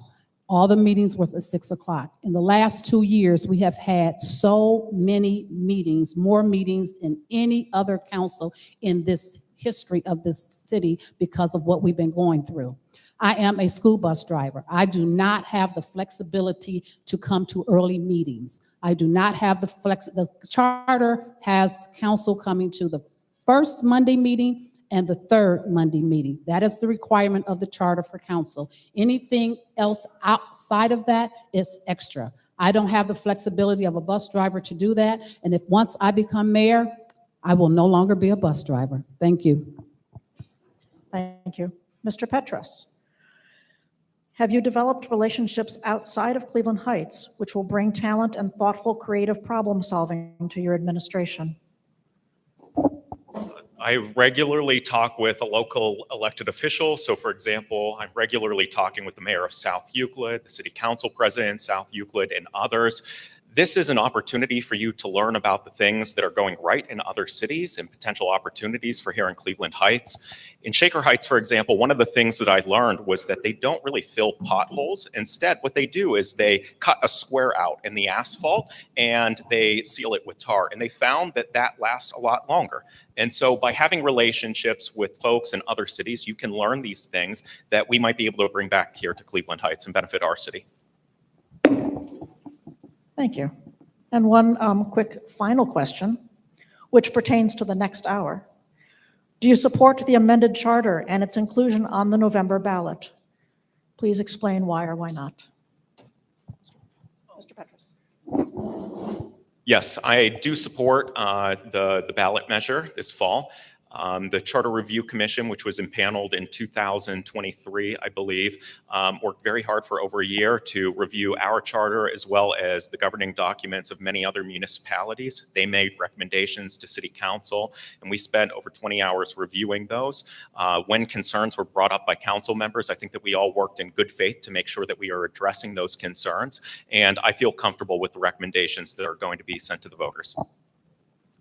all the meetings was at 6 o'clock. In the last 2 years, we have had so many meetings, more meetings than any other council in this history of this city because of what we've been going through. I am a school bus driver. I do not have the flexibility to come to early meetings. I do not have the charter has council coming to the first Monday meeting and the third Monday meeting. That is the requirement of the charter for council. Anything else outside of that is extra. I don't have the flexibility of a bus driver to do that. And if once I become mayor, I will no longer be a bus driver. Thank you. Thank you. Mr. Petros. Have you developed relationships outside of Cleveland Heights which will bring talent and thoughtful, creative problem solving to your administration? I regularly talk with a local elected official. So for example, I'm regularly talking with the mayor of South Euclid, the city council president in South Euclid, and others. This is an opportunity for you to learn about the things that are going right in other cities and potential opportunities for here in Cleveland Heights. In Shaker Heights, for example, one of the things that I learned was that they don't really fill potholes. Instead, what they do is they cut a square out in the asphalt and they seal it with tar. And they found that that lasts a lot longer. And so by having relationships with folks in other cities, you can learn these things that we might be able to bring back here to Cleveland Heights and benefit our city. Thank you. And one quick final question, which pertains to the next hour. Do you support the amended charter and its inclusion on the November ballot? Please explain why or why not. Mr. Petrus. Yes, I do support the ballot measure this fall. The Charter Review Commission, which was impaneled in 2023, I believe, worked very hard for over a year to review our charter as well as the governing documents of many other municipalities. They made recommendations to City Council, and we spent over 20 hours reviewing those. When concerns were brought up by council members, I think that we all worked in good faith to make sure that we are addressing those concerns, and I feel comfortable with the recommendations that are going to be sent to the voters.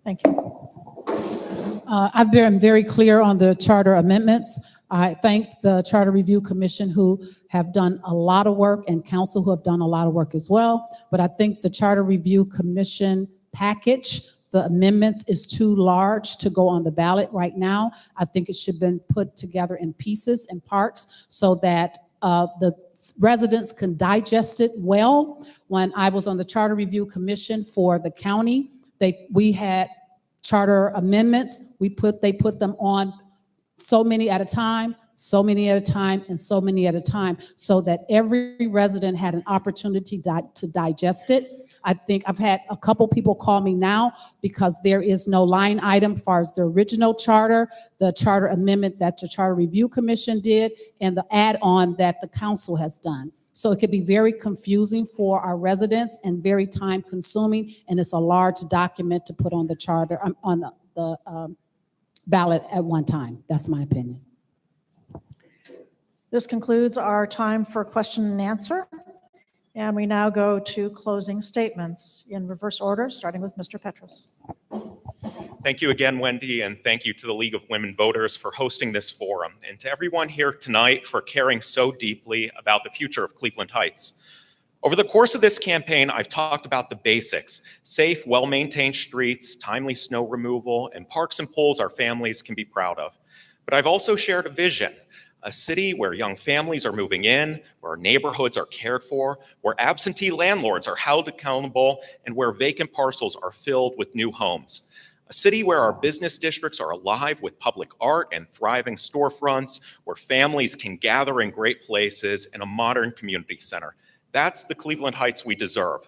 Thank you. I've been very clear on the charter amendments. I thank the Charter Review Commission who have done a lot of work and council who have done a lot of work as well. But I think the Charter Review Commission package, the amendments, is too large to go on the ballot right now. I think it should have been put together in pieces and parts so that the residents can digest it well. When I was on the Charter Review Commission for the county, we had charter amendments. They put them on so many at a time, so many at a time, and so many at a time, so that every resident had an opportunity to digest it. I think I've had a couple people call me now because there is no line item as far as the original charter, the charter amendment that the Charter Review Commission did, and the add-on that the council has done. So it could be very confusing for our residents and very time consuming, and it's a large document to put on the charter, on the ballot at one time. That's my opinion. This concludes our time for question and answer. And we now go to closing statements in reverse order, starting with Mr. Petrus. Thank you again, Wendy, and thank you to the League of Women Voters for hosting this forum, and to everyone here tonight for caring so deeply about the future of Cleveland Heights. Over the course of this campaign, I've talked about the basics: safe, well-maintained streets, timely snow removal, and parks and pools our families can be proud of. But I've also shared a vision: a city where young families are moving in, where neighborhoods are cared for, where absentee landlords are held accountable, and where vacant parcels are filled with new homes. A city where our business districts are alive with public art and thriving storefronts, where families can gather in great places, and a modern community center. That's the Cleveland Heights we deserve.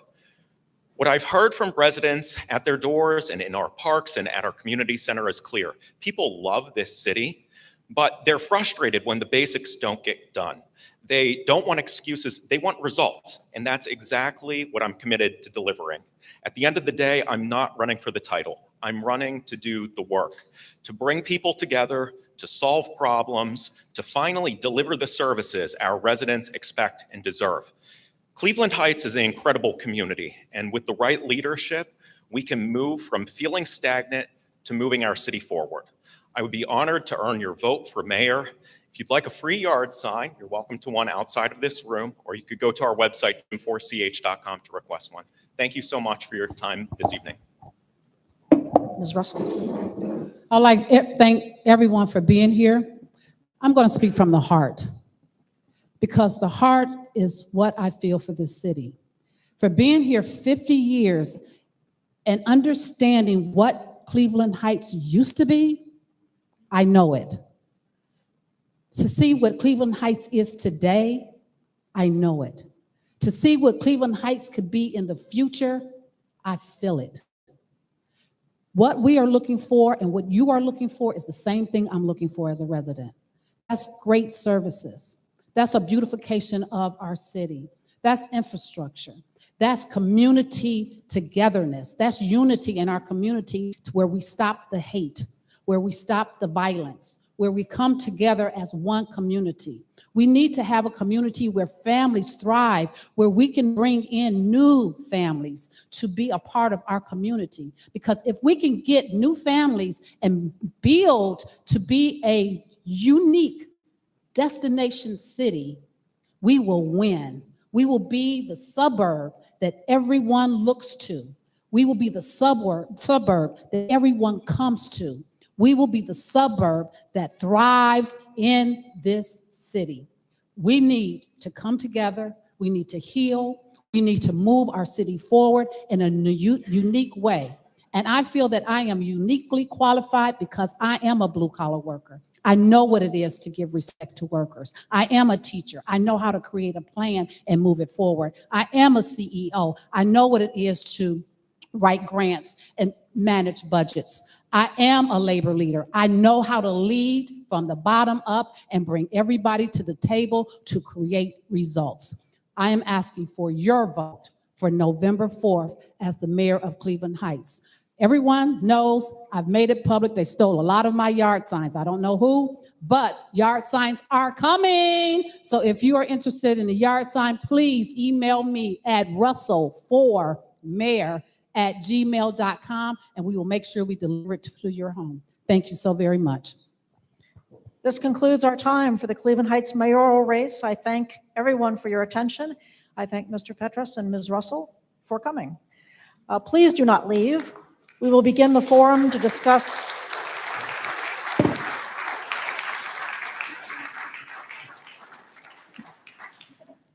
What I've heard from residents at their doors and in our parks and at our community center is clear. People love this city, but they're frustrated when the basics don't get done. They don't want excuses, they want results, and that's exactly what I'm committed to delivering. At the end of the day, I'm not running for the title. I'm running to do the work, to bring people together, to solve problems, to finally deliver the services our residents expect and deserve. Cleveland Heights is an incredible community, and with the right leadership, we can move from feeling stagnant to moving our city forward. I would be honored to earn your vote for mayor. If you'd like a free yard sign, you're welcome to one outside of this room, or you could go to our website, jim4ch.com, to request one. Thank you so much for your time this evening. Ms. Russell. I'd like to thank everyone for being here. I'm going to speak from the heart, because the heart is what I feel for this city. For being here 50 years and understanding what Cleveland Heights used to be, I know it. To see what Cleveland Heights is today, I know it. To see what Cleveland Heights could be in the future, I feel it. What we are looking for and what you are looking for is the same thing I'm looking for as a resident. That's great services. That's a beautification of our city. That's infrastructure. That's community togetherness. That's unity in our community, to where we stop the hate, where we stop the violence, where we come together as one community. We need to have a community where families thrive, where we can bring in new families to be a part of our community. Because if we can get new families and build to be a unique destination city, we will win. We will be the suburb that everyone looks to. We will be the suburb that everyone comes to. We will be the suburb that thrives in this city. We need to come together. We need to heal. We need to move our city forward in a unique way. And I feel that I am uniquely qualified because I am a blue-collar worker. I know what it is to give respect to workers. I am a teacher. I know how to create a plan and move it forward. I am a CEO. I know what it is to write grants and manage budgets. I am a labor leader. I know how to lead from the bottom up and bring everybody to the table to create results. I am asking for your vote for November 4th as the mayor of Cleveland Heights. Everyone knows I've made it public. They stole a lot of my yard signs. I don't know who, but yard signs are coming. So if you are interested in a yard sign, please email me at russell4mayor@gmail.com, and we will make sure we deliver it to your home. Thank you so very much. This concludes our time for the Cleveland Heights mayoral race. I thank everyone for your attention. I thank Mr. Petras and Ms. Russell for coming. Please do not leave. We will begin the forum to discuss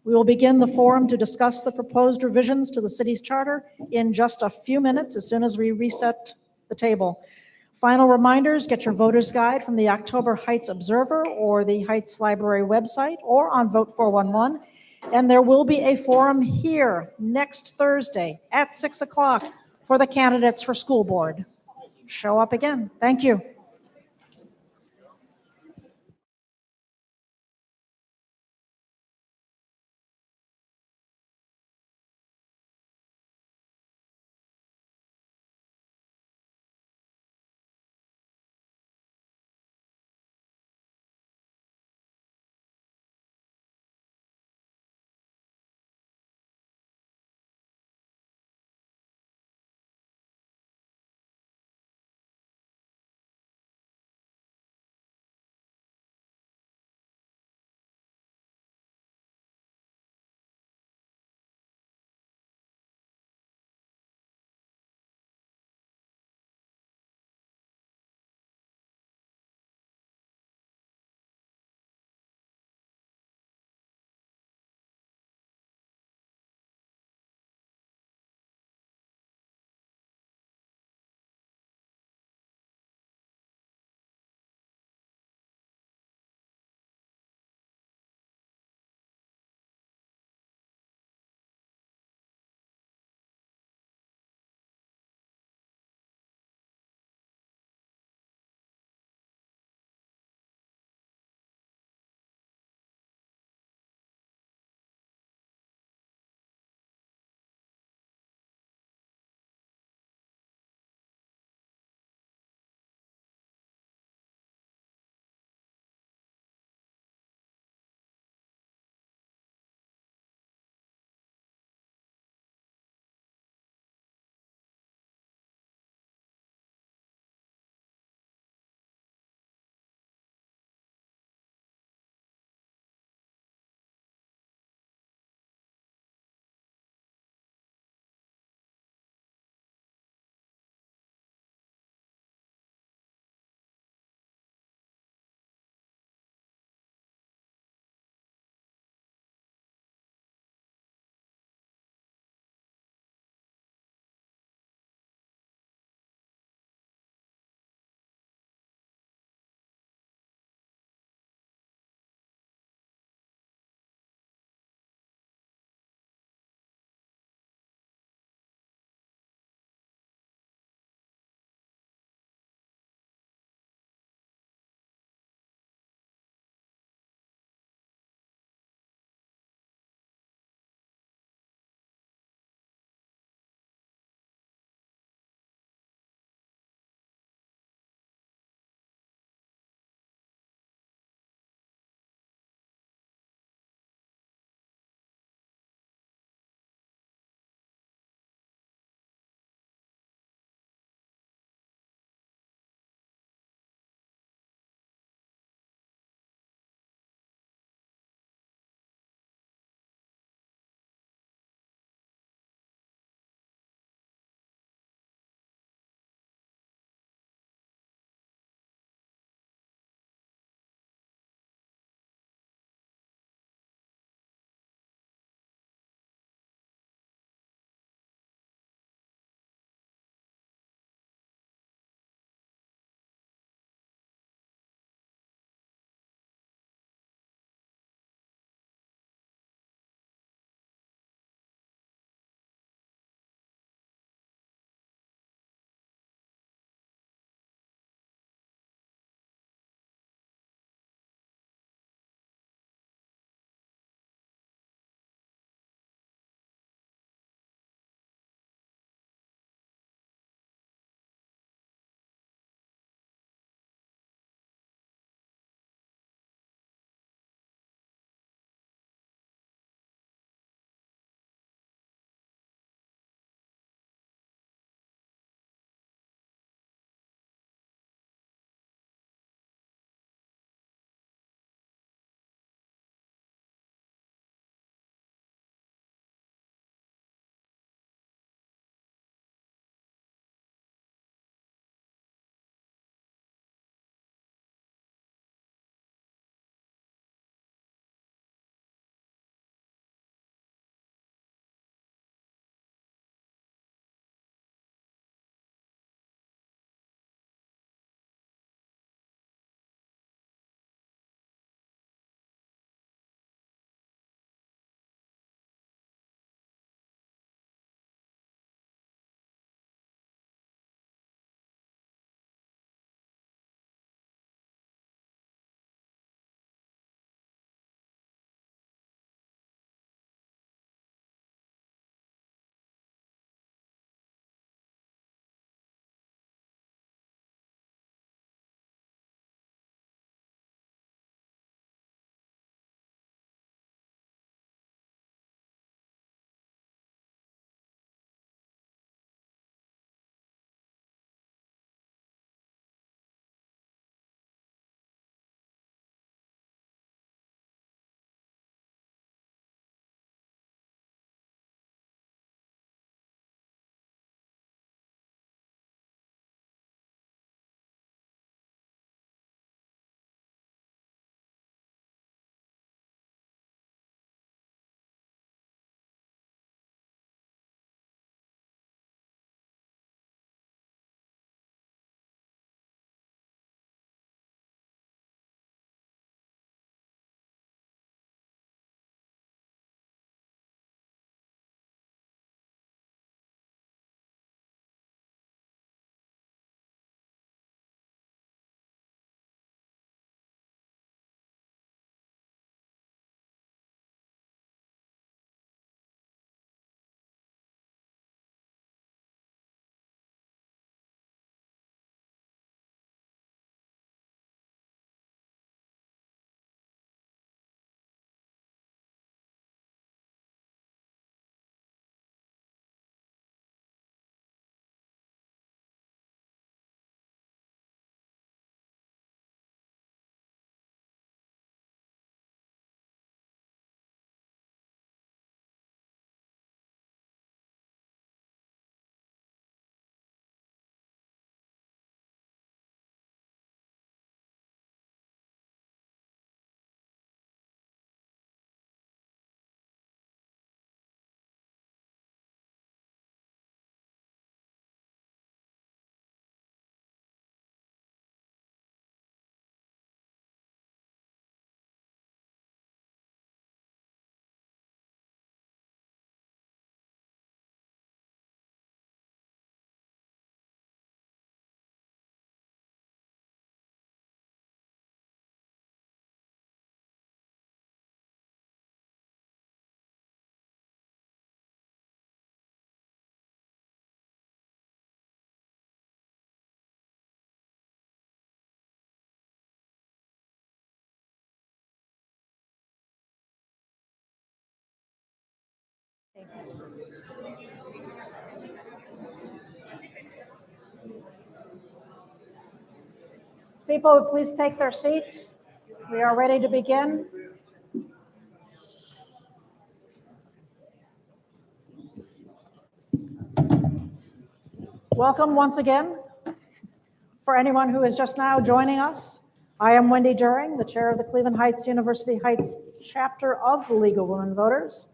the proposed revisions to the city's charter in just a few minutes as soon as we reset the table. Final reminders, get your voter's guide from the October Heights Observer or the Heights Library website or on Vote 411. And there will be a forum here next Thursday at 6 o'clock for the candidates for school board. Show up again. Thank you. People, please take their seat. We are ready to begin. Welcome once again. For anyone who is just now joining us, I am Wendy Deuring, the chair of the Cleveland Heights University Heights chapter of the League of Women Voters.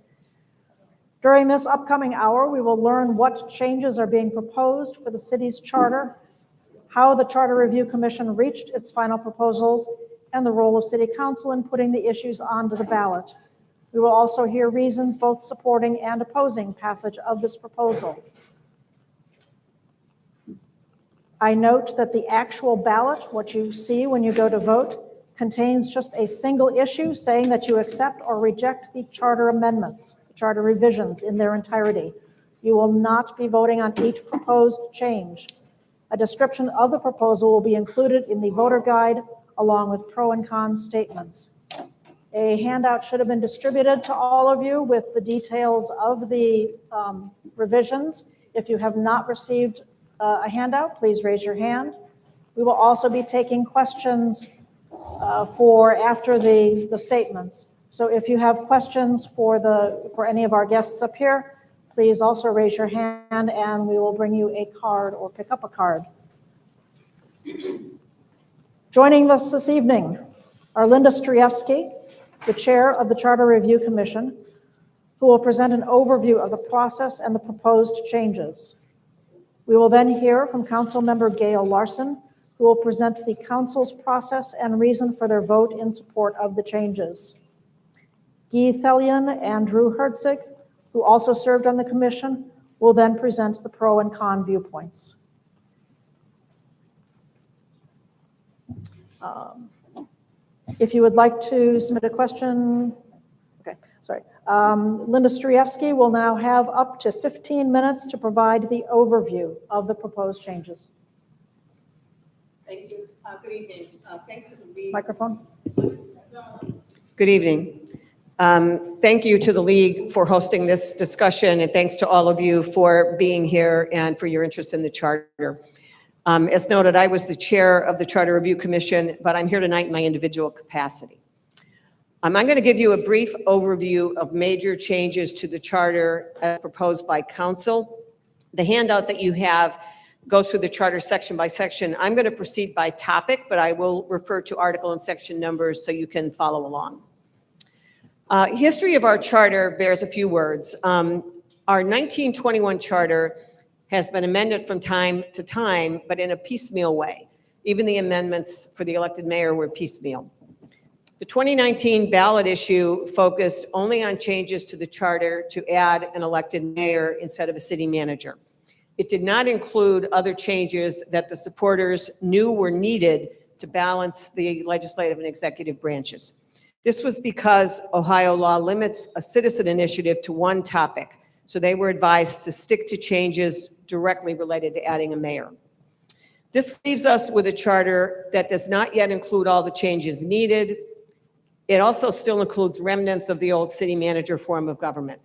During this upcoming hour, we will learn what changes are being proposed for the city's charter, how the Charter Review Commission reached its final proposals, and the role of City Council in putting the issues onto the ballot. We will also hear reasons both supporting and opposing passage of this proposal. I note that the actual ballot, what you see when you go to vote, contains just a single issue saying that you accept or reject the charter amendments, the charter revisions in their entirety. You will not be voting on each proposed change. A description of the proposal will be included in the voter guide along with pro and con statements. A handout should have been distributed to all of you with the details of the revisions. If you have not received a handout, please raise your hand. We will also be taking questions for after the statements. So if you have questions for any of our guests up here, please also raise your hand and we will bring you a card or pick up a card. Joining us this evening are Linda Strejewski, the chair of the Charter Review Commission, who will present an overview of the process and the proposed changes. We will then hear from Council Member Gail Larson, who will present the Council's process and reason for their vote in support of the changes. Guy Thelian and Drew Herzig, who also served on the commission, will then present the pro and con viewpoints. If you would like to submit a question, Linda Strejewski will now have up to 15 minutes to provide the overview of the proposed changes. Thank you. Good evening. Thanks to the League. Microphone. Good evening. Thank you to the League for hosting this discussion, and thanks to all of you for being here and for your interest in the Charter. As noted, I was the chair of the Charter Review Commission, but I'm here tonight in my individual capacity. I'm going to give you a brief overview of major changes to the Charter as proposed by Council. The handout that you have goes through the Charter section by section. I'm going to proceed by topic, but I will refer to article and section numbers so you can follow along. History of our Charter bears a few words. Our 1921 Charter has been amended from time to time, but in a piecemeal way. Even the amendments for the elected mayor were piecemeal. The 2019 ballot issue focused only on changes to the Charter to add an elected mayor instead of a city manager. It did not include other changes that the supporters knew were needed to balance the legislative and executive branches. This was because Ohio law limits a citizen initiative to one topic, so they were advised to stick to changes directly related to adding a mayor. This leaves us with a Charter that does not yet include all the changes needed. It also still includes remnants of the old city manager form of government.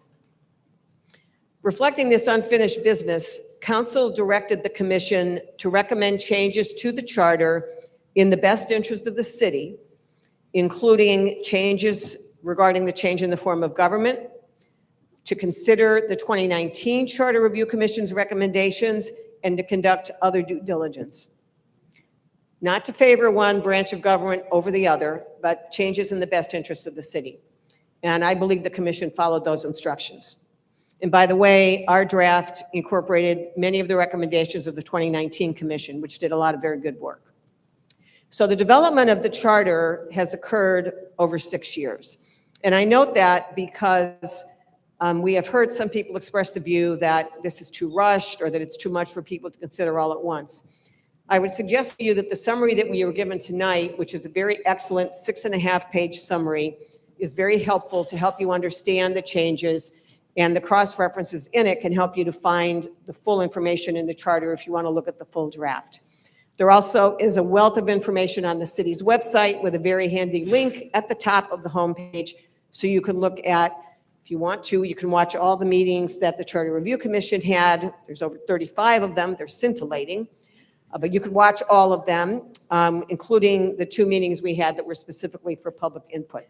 Reflecting this unfinished business, Council directed the Commission to recommend changes to the Charter in the best interest of the city, including changes regarding the change in the form of government, to consider the 2019 Charter Review Commission's recommendations, and to conduct other due diligence. Not to favor one branch of government over the other, but changes in the best interest of the city. And I believe the Commission followed those instructions. And by the way, our draft incorporated many of the recommendations of the 2019 Commission, which did a lot of very good work. So the development of the Charter has occurred over 6 years. And I note that because we have heard some people express the view that this is too rushed or that it's too much for people to consider all at once. I would suggest to you that the summary that we were given tonight, which is a very excellent 6.5-page summary, is very helpful to help you understand the changes, and the cross-references in it can help you to find the full information in the Charter if you want to look at the full draft. There also is a wealth of information on the city's website with a very handy link at the top of the homepage so you can look at If you want to, you can watch all the meetings that the Charter Review Commission had. There's over 35 of them. They're scintillating. But you could watch all of them, including the 2 meetings we had that were specifically for public input.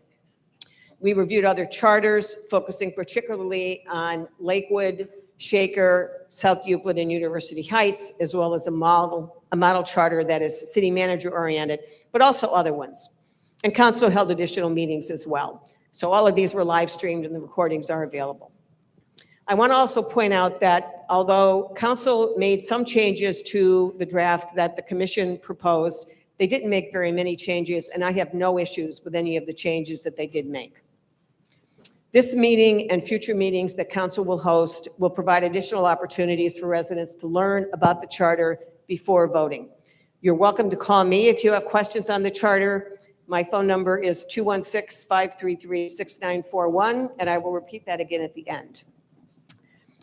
We reviewed other charters, focusing particularly on Lakewood, Shaker, South Euclid, and University Heights, as well as a model charter that is city manager oriented, but also other ones. And council held additional meetings as well. So all of these were live streamed and the recordings are available. I want to also point out that although council made some changes to the draft that the commission proposed, they didn't make very many changes, and I have no issues with any of the changes that they did make. This meeting and future meetings that council will host will provide additional opportunities for residents to learn about the charter before voting. You're welcome to call me if you have questions on the charter. My phone number is 216-533-6941, and I will repeat that again at the end.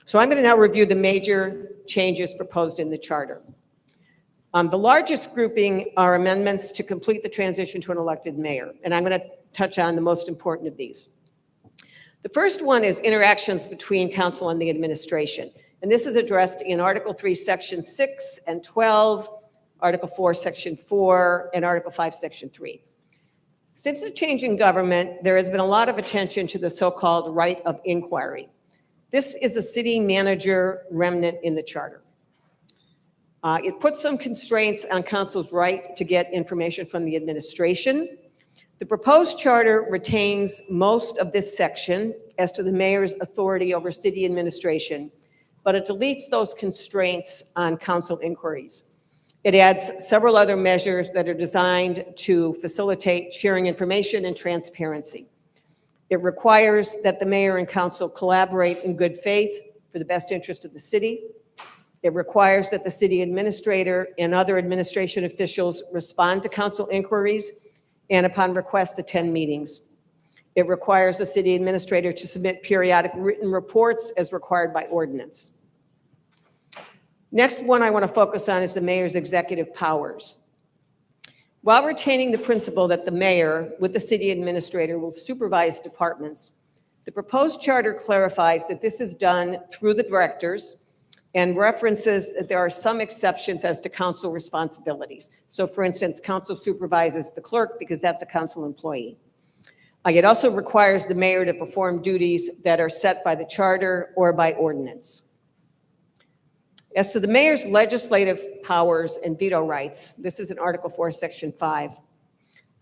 So I'm going to now review the major changes proposed in the charter. The largest grouping are amendments to complete the transition to an elected mayor, and I'm going to touch on the most important of these. The first one is interactions between council and the administration, and this is addressed in Article 3, Section 6 and 12, Article 4, Section 4, and Article 5, Section 3. Since the change in government, there has been a lot of attention to the so-called right of inquiry. This is a city manager remnant in the charter. It puts some constraints on council's right to get information from the administration. The proposed charter retains most of this section as to the mayor's authority over city administration, but it deletes those constraints on council inquiries. It adds several other measures that are designed to facilitate sharing information and transparency. It requires that the mayor and council collaborate in good faith for the best interest of the city. It requires that the city administrator and other administration officials respond to council inquiries and, upon request, attend meetings. It requires the city administrator to submit periodic written reports as required by ordinance. Next one I want to focus on is the mayor's executive powers. While retaining the principle that the mayor, with the city administrator, will supervise departments, the proposed charter clarifies that this is done through the directors and references that there are some exceptions as to council responsibilities. So for instance, council supervises the clerk because that's a council employee. It also requires the mayor to perform duties that are set by the charter or by ordinance. As to the mayor's legislative powers and veto rights, this is in Article 4, Section 5.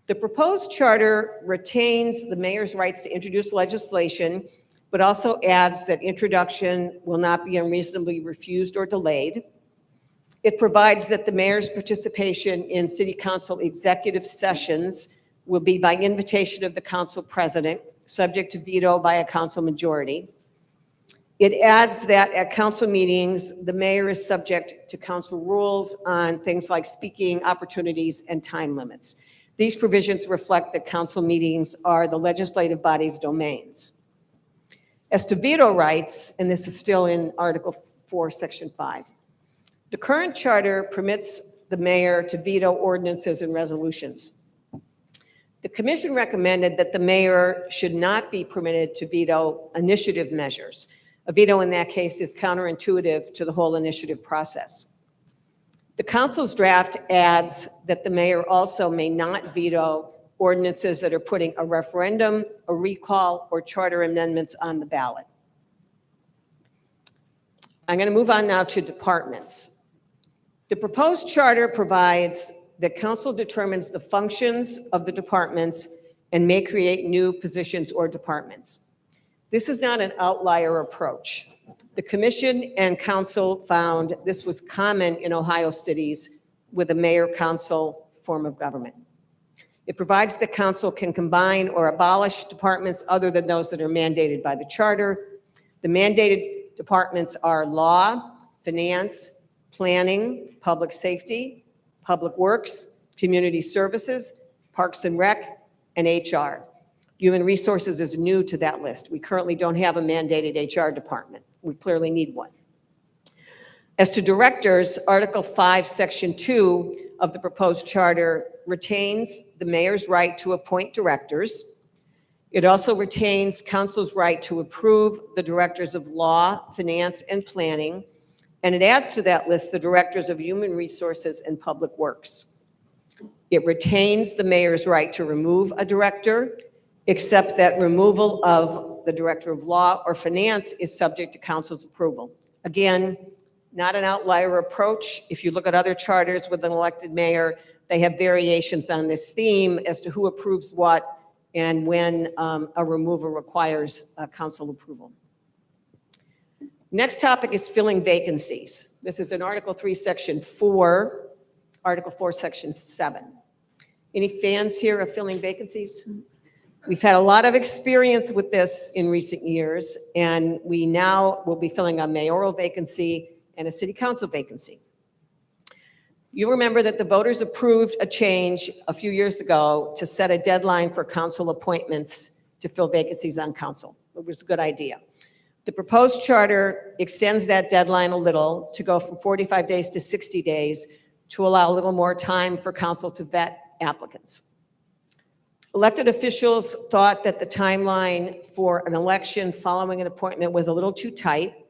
The proposed charter retains the mayor's rights to introduce legislation, but also adds that introduction will not be unreasonably refused or delayed. It provides that the mayor's participation in city council executive sessions will be by invitation of the council president, subject to veto by a council majority. It adds that at council meetings, the mayor is subject to council rules on things like speaking opportunities and time limits. These provisions reflect that council meetings are the legislative body's domains. As to veto rights, and this is still in Article 4, Section 5, the current charter permits the mayor to veto ordinances and resolutions. The commission recommended that the mayor should not be permitted to veto initiative measures. A veto in that case is counterintuitive to the whole initiative process. The council's draft adds that the mayor also may not veto ordinances that are putting a referendum, a recall, or charter amendments on the ballot. I'm going to move on now to departments. The proposed charter provides that council determines the functions of the departments and may create new positions or departments. This is not an outlier approach. The commission and council found this was common in Ohio cities with a mayor-council form of government. It provides that council can combine or abolish departments other than those that are mandated by the charter. The mandated departments are law, finance, planning, public safety, public works, community services, parks and rec, and HR. Human resources is new to that list. We currently don't have a mandated HR department. We clearly need one. As to directors, Article 5, Section 2 of the proposed charter retains the mayor's right to appoint directors. It also retains council's right to approve the directors of law, finance, and planning, and it adds to that list the directors of human resources and public works. It retains the mayor's right to remove a director, except that removal of the director of law or finance is subject to council's approval. Again, not an outlier approach. If you look at other charters with an elected mayor, they have variations on this theme as to who approves what and when a removal requires council approval. Next topic is filling vacancies. This is in Article 3, Section 4, Article 4, Section 7. Any fans here of filling vacancies? We've had a lot of experience with this in recent years, and we now will be filling a mayoral vacancy and a city council vacancy. You remember that the voters approved a change a few years ago to set a deadline for council appointments to fill vacancies on council. It was a good idea. The proposed charter extends that deadline a little to go from 45 days to 60 days to allow a little more time for council to vet applicants. Elected officials thought that the timeline for an election following an appointment was a little too tight.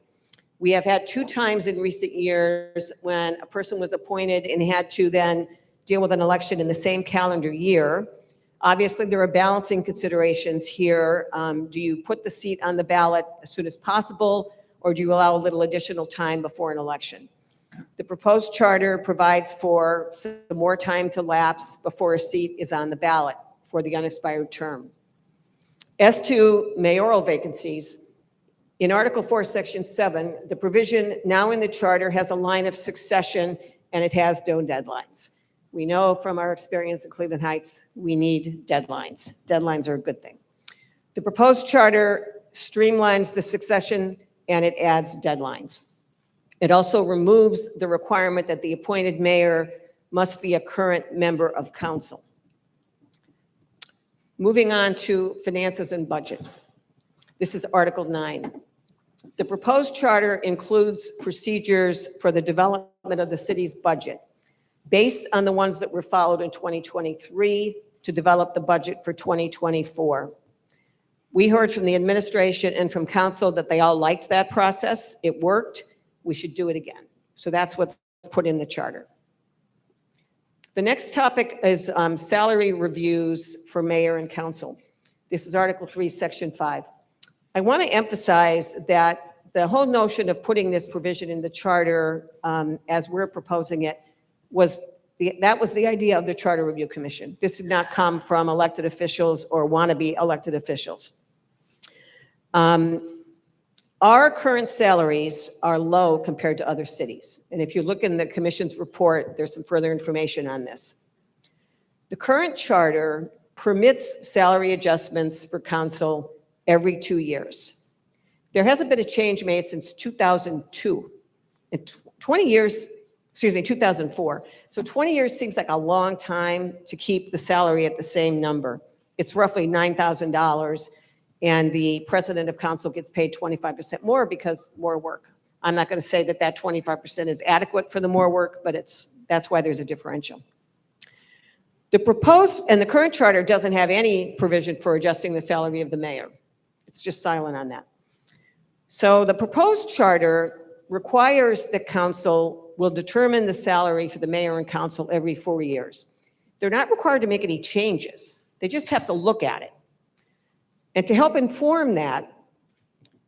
We have had 2 times in recent years when a person was appointed and had to then deal with an election in the same calendar year. Obviously, there are balancing considerations here. Do you put the seat on the ballot as soon as possible, or do you allow a little additional time before an election? The proposed charter provides for some more time to lapse before a seat is on the ballot for the unexpired term. As to mayoral vacancies, in Article 4, Section 7, the provision now in the charter has a line of succession and it has no deadlines. We know from our experience in Cleveland Heights, we need deadlines. Deadlines are a good thing. The proposed charter streamlines the succession and it adds deadlines. It also removes the requirement that the appointed mayor must be a current member of council. Moving on to finances and budget. This is Article 9. The proposed charter includes procedures for the development of the city's budget, based on the ones that were followed in 2023 to develop the budget for 2024. We heard from the administration and from council that they all liked that process. It worked. We should do it again. So that's what's put in the charter. The next topic is salary reviews for mayor and council. This is Article 3, Section 5. I want to emphasize that the whole notion of putting this provision in the charter as we're proposing it that was the idea of the Charter Review Commission. This did not come from elected officials or wannabe elected officials. Our current salaries are low compared to other cities. And if you look in the commission's report, there's some further information on this. The current charter permits salary adjustments for council every 2 years. There hasn't been a change made since 2002. In 2004. So 20 years seems like a long time to keep the salary at the same number. It's roughly $9,000, and the president of council gets paid 25% more because more work. I'm not going to say that 25% is adequate for the more work, but that's why there's a differential. The current charter doesn't have any provision for adjusting the salary of the mayor. It's just silent on that. So the proposed charter requires that council will determine the salary for the mayor and council every 4 years. They're not required to make any changes. They just have to look at it. And to help inform that,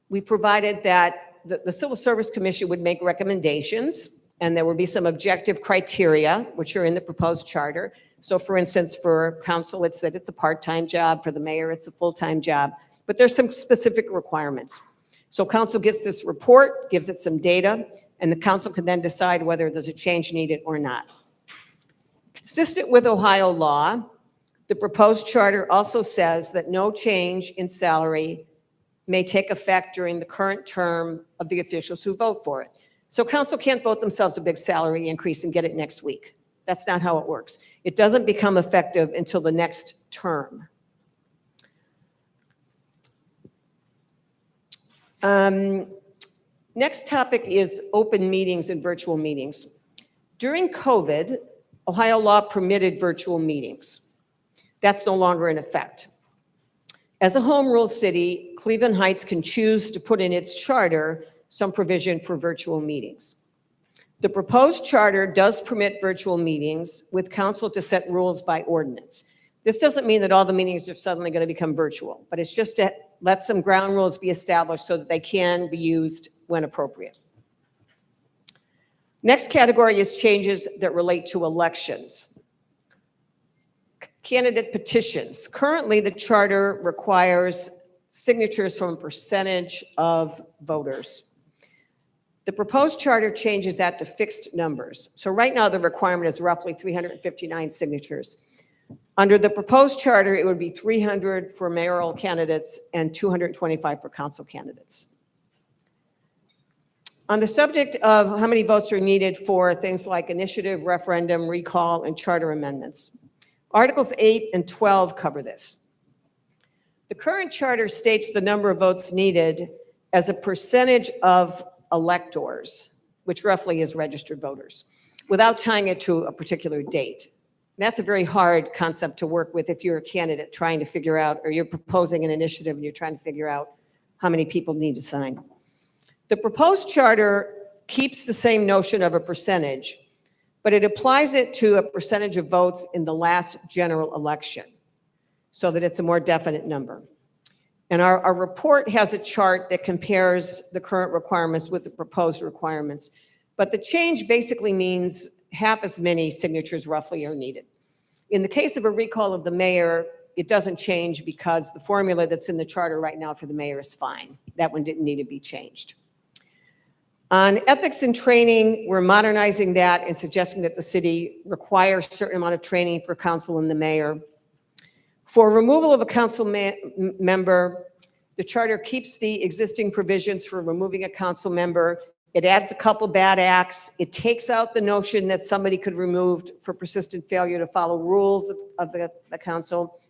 we provided that the Civil Service Commission would make recommendations, and there would be some objective criteria, which are in the proposed charter. So for instance, for council, it's that it's a part-time job. For the mayor, it's a full-time job. But there's some specific requirements. So council gets this report, gives it some data, and the council can then decide whether there's a change needed or not. Consistent with Ohio law, the proposed charter also says that no change in salary may take effect during the current term of the officials who vote for it. So council can't vote themselves a big salary increase and get it next week. That's not how it works. It doesn't become effective until the next term. Next topic is open meetings and virtual meetings. During COVID, Ohio law permitted virtual meetings. That's no longer in effect. As a home rule city, Cleveland Heights can choose to put in its charter some provision for virtual meetings. The proposed charter does permit virtual meetings with council to set rules by ordinance. This doesn't mean that all the meetings are suddenly going to become virtual, but it's just to let some ground rules be established so that they can be used when appropriate. Next category is changes that relate to elections. Candidate petitions. Currently, the charter requires signatures from a percentage of voters. The proposed charter changes that to fixed numbers. So right now, the requirement is roughly 359 signatures. Under the proposed charter, it would be 300 for mayoral candidates and 225 for council candidates. On the subject of how many votes are needed for things like initiative, referendum, recall, and charter amendments, Articles 8 and 12 cover this. The current charter states the number of votes needed as a percentage of electors, which roughly is registered voters, without tying it to a particular date. That's a very hard concept to work with if you're a candidate trying to figure out, or you're proposing an initiative and you're trying to figure out how many people need to sign. The proposed charter keeps the same notion of a percentage, but it applies it to a percentage of votes in the last general election so that it's a more definite number. And our report has a chart that compares the current requirements with the proposed requirements. But the change basically means half as many signatures roughly are needed. In the case of a recall of the mayor, it doesn't change because the formula that's in the charter right now for the mayor is fine. That one didn't need to be changed. On ethics and training, we're modernizing that and suggesting that the city require a certain amount of training for council and the mayor. For removal of a council member, the charter keeps the existing provisions for removing a council member. It adds a couple bad acts. It takes out the notion that somebody could be removed for persistent failure to follow rules of the council.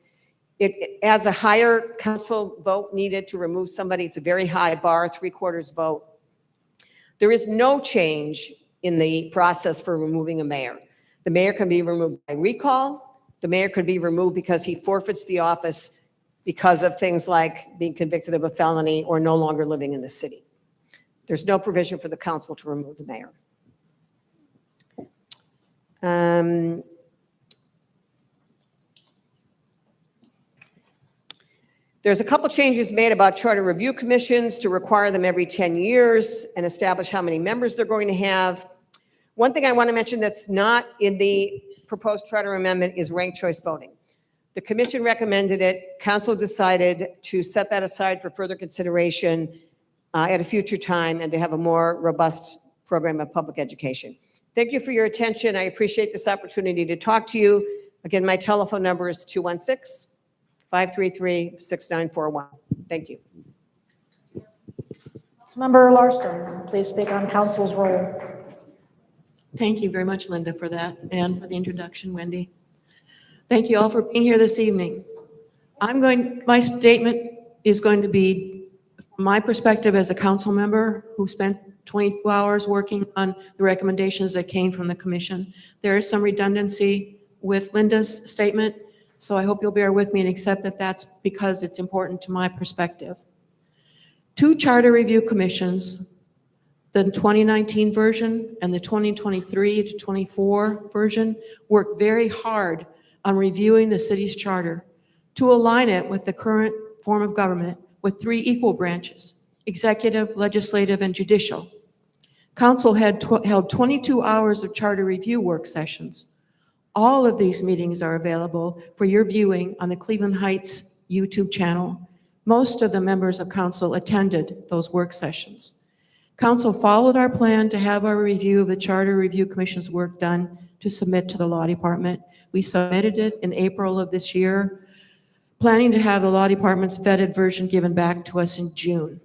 It adds a higher council vote needed to remove somebody. It's a very high bar, 3/4 vote. There is no change in the process for removing a mayor. The mayor can be removed by recall. The mayor could be removed because he forfeits the office because of things like being convicted of a felony or no longer living in the city. There's no provision for the council to remove the mayor. There's a couple changes made about charter review commissions to require them every 10 years and establish how many members they're going to have. One thing I want to mention that's not in the proposed charter amendment is ranked choice voting. The commission recommended it. Council decided to set that aside for further consideration at a future time and to have a more robust program of public education. Thank you for your attention. I appreciate this opportunity to talk to you. Again, my telephone number is 216-533-6941. Thank you. Member Larson, please speak on council's role. Thank you very much, Linda, for that and for the introduction, Wendy. Thank you all for being here this evening. My statement is going to be from my perspective as a council member who spent 22 hours working on the recommendations that came from the commission. There is some redundancy with Linda's statement, so I hope you'll bear with me and accept that that's because it's important to my perspective. Two charter review commissions, the 2019 version and the 2023 to 24 version, worked very hard on reviewing the city's charter to align it with the current form of government with three equal branches: executive, legislative, and judicial. Council had held 22 hours of charter review work sessions. All of these meetings are available for your viewing on the Cleveland Heights YouTube channel. Most of the members of council attended those work sessions. Council followed our plan to have our review of the Charter Review Commission's work done to submit to the law department. We submitted it in April of this year, planning to have the law department's vetted version given back to us in June.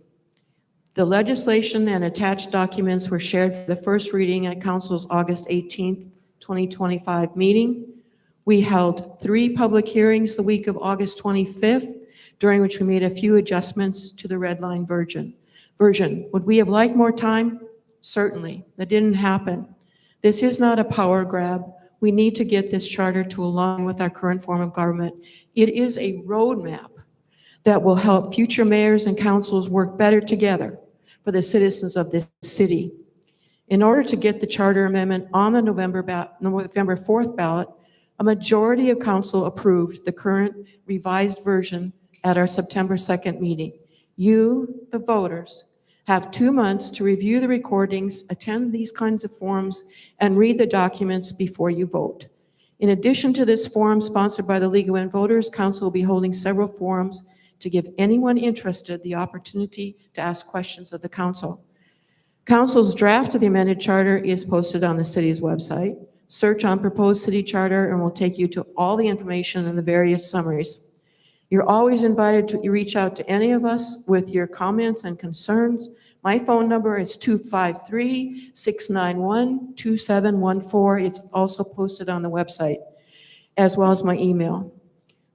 The legislation and attached documents were shared for the first reading at Council's August 18th, 2025 meeting. We held 3 public hearings the week of August 25th, during which we made a few adjustments to the red line version. Would we have liked more time? Certainly. That didn't happen. This is not a power grab. We need to get this charter to align with our current form of government. It is a roadmap that will help future mayors and councils work better together for the citizens of this city. In order to get the charter amendment on the November 4th ballot, a majority of council approved the current revised version at our September 2nd meeting. You, the voters, have 2 months to review the recordings, attend these kinds of forums, and read the documents before you vote. In addition to this forum sponsored by the League of Women Voters, council will be holding several forums to give anyone interested the opportunity to ask questions of the council. Council's draft of the amended charter is posted on the city's website. Search on proposed city charter and will take you to all the information and the various summaries. You're always invited to reach out to any of us with your comments and concerns. My phone number is 253-691-2714. It's also posted on the website, as well as my email.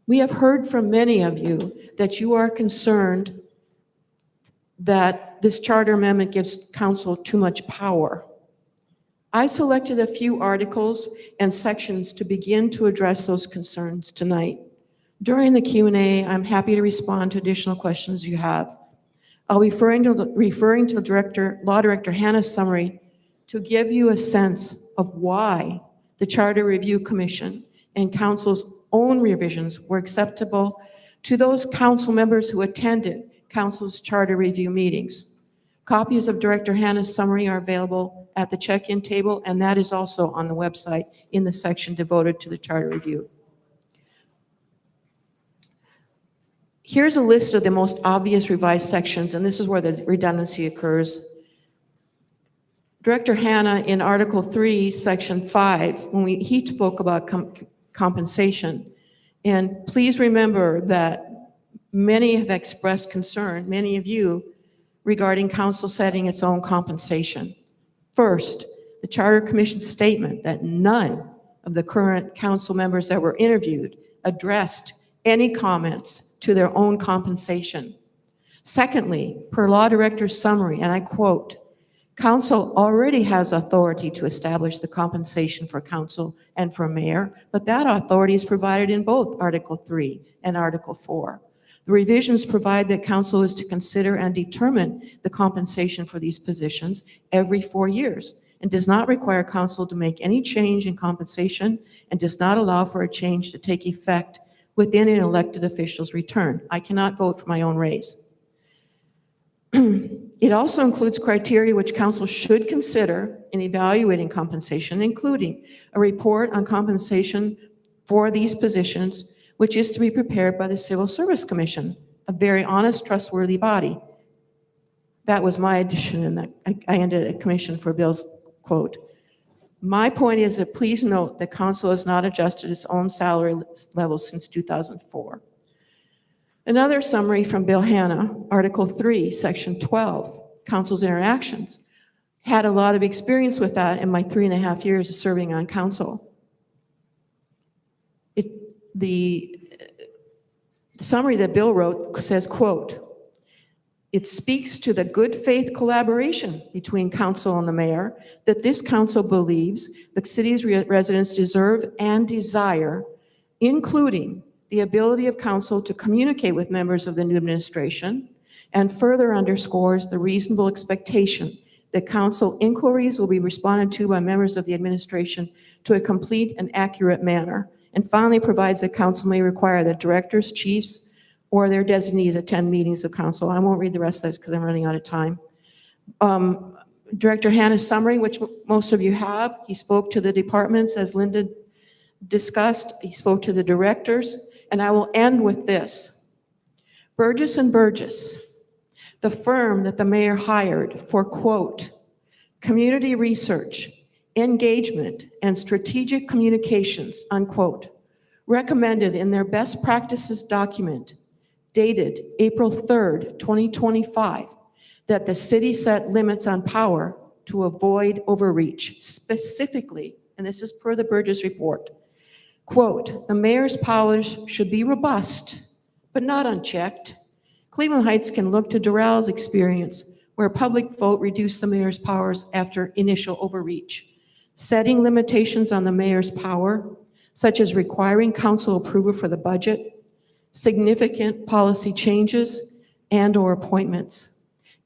We have heard from many of you that you are concerned that this charter amendment gives council too much power. I selected a few articles and sections to begin to address those concerns tonight. During the Q&A, I'm happy to respond to additional questions you have. I'll be referring to Law Director Hannah's summary to give you a sense of why the Charter Review Commission and council's own revisions were acceptable to those council members who attended council's charter review meetings. Copies of Director Hannah's summary are available at the check-in table, and that is also on the website in the section devoted to the charter review. Here's a list of the most obvious revised sections, and this is where the redundancy occurs. Director Hannah, in Article 3, Section 5, he spoke about compensation, and please remember that many have expressed concern, many of you, regarding council setting its own compensation. First, the Charter Commission statement that none of the current council members that were interviewed addressed any comments to their own compensation. Secondly, per Law Director's summary, and I quote, council already has authority to establish the compensation for council and for mayor, but that authority is provided in both Article 3 and Article 4. The revisions provide that council is to consider and determine the compensation for these positions every 4 years and does not require council to make any change in compensation and does not allow for a change to take effect within an elected official's return. I cannot vote for my own raise. It also includes criteria which council should consider in evaluating compensation, including a report on compensation for these positions, which is to be prepared by the Civil Service Commission, a very honest, trustworthy body. That was my addition, and I ended a commission for Bill's quote. My point is that please note that council has not adjusted its own salary levels since 2004. Another summary from Bill Hannah, Article 3, Section 12, Council's interactions. Had a lot of experience with that in my 3.5 years of serving on council. The summary that Bill wrote says, quote, it speaks to the good faith collaboration between council and the mayor that this council believes the city's residents deserve and desire, including the ability of council to communicate with members of the new administration, and further underscores the reasonable expectation that council inquiries will be responded to by members of the administration to a complete and accurate manner. And finally, provides that council may require that directors, chiefs, or their designees attend meetings of council. I won't read the rest of this because I'm running out of time. Director Hannah's summary, which most of you have, he spoke to the departments as Linda discussed. He spoke to the directors, and I will end with this. Burgess and Burgess, the firm that the mayor hired for, quote, community research, engagement, and strategic communications, unquote, recommended in their best practices document dated April 3rd, 2025, that the city set limits on power to avoid overreach. Specifically, and this is per the Burgess report, quote, the mayor's powers should be robust, but not unchecked. Cleveland Heights can look to Durrell's experience, where a public vote reduced the mayor's powers after initial overreach. Setting limitations on the mayor's power, such as requiring council approval for the budget, significant policy changes and/or appointments,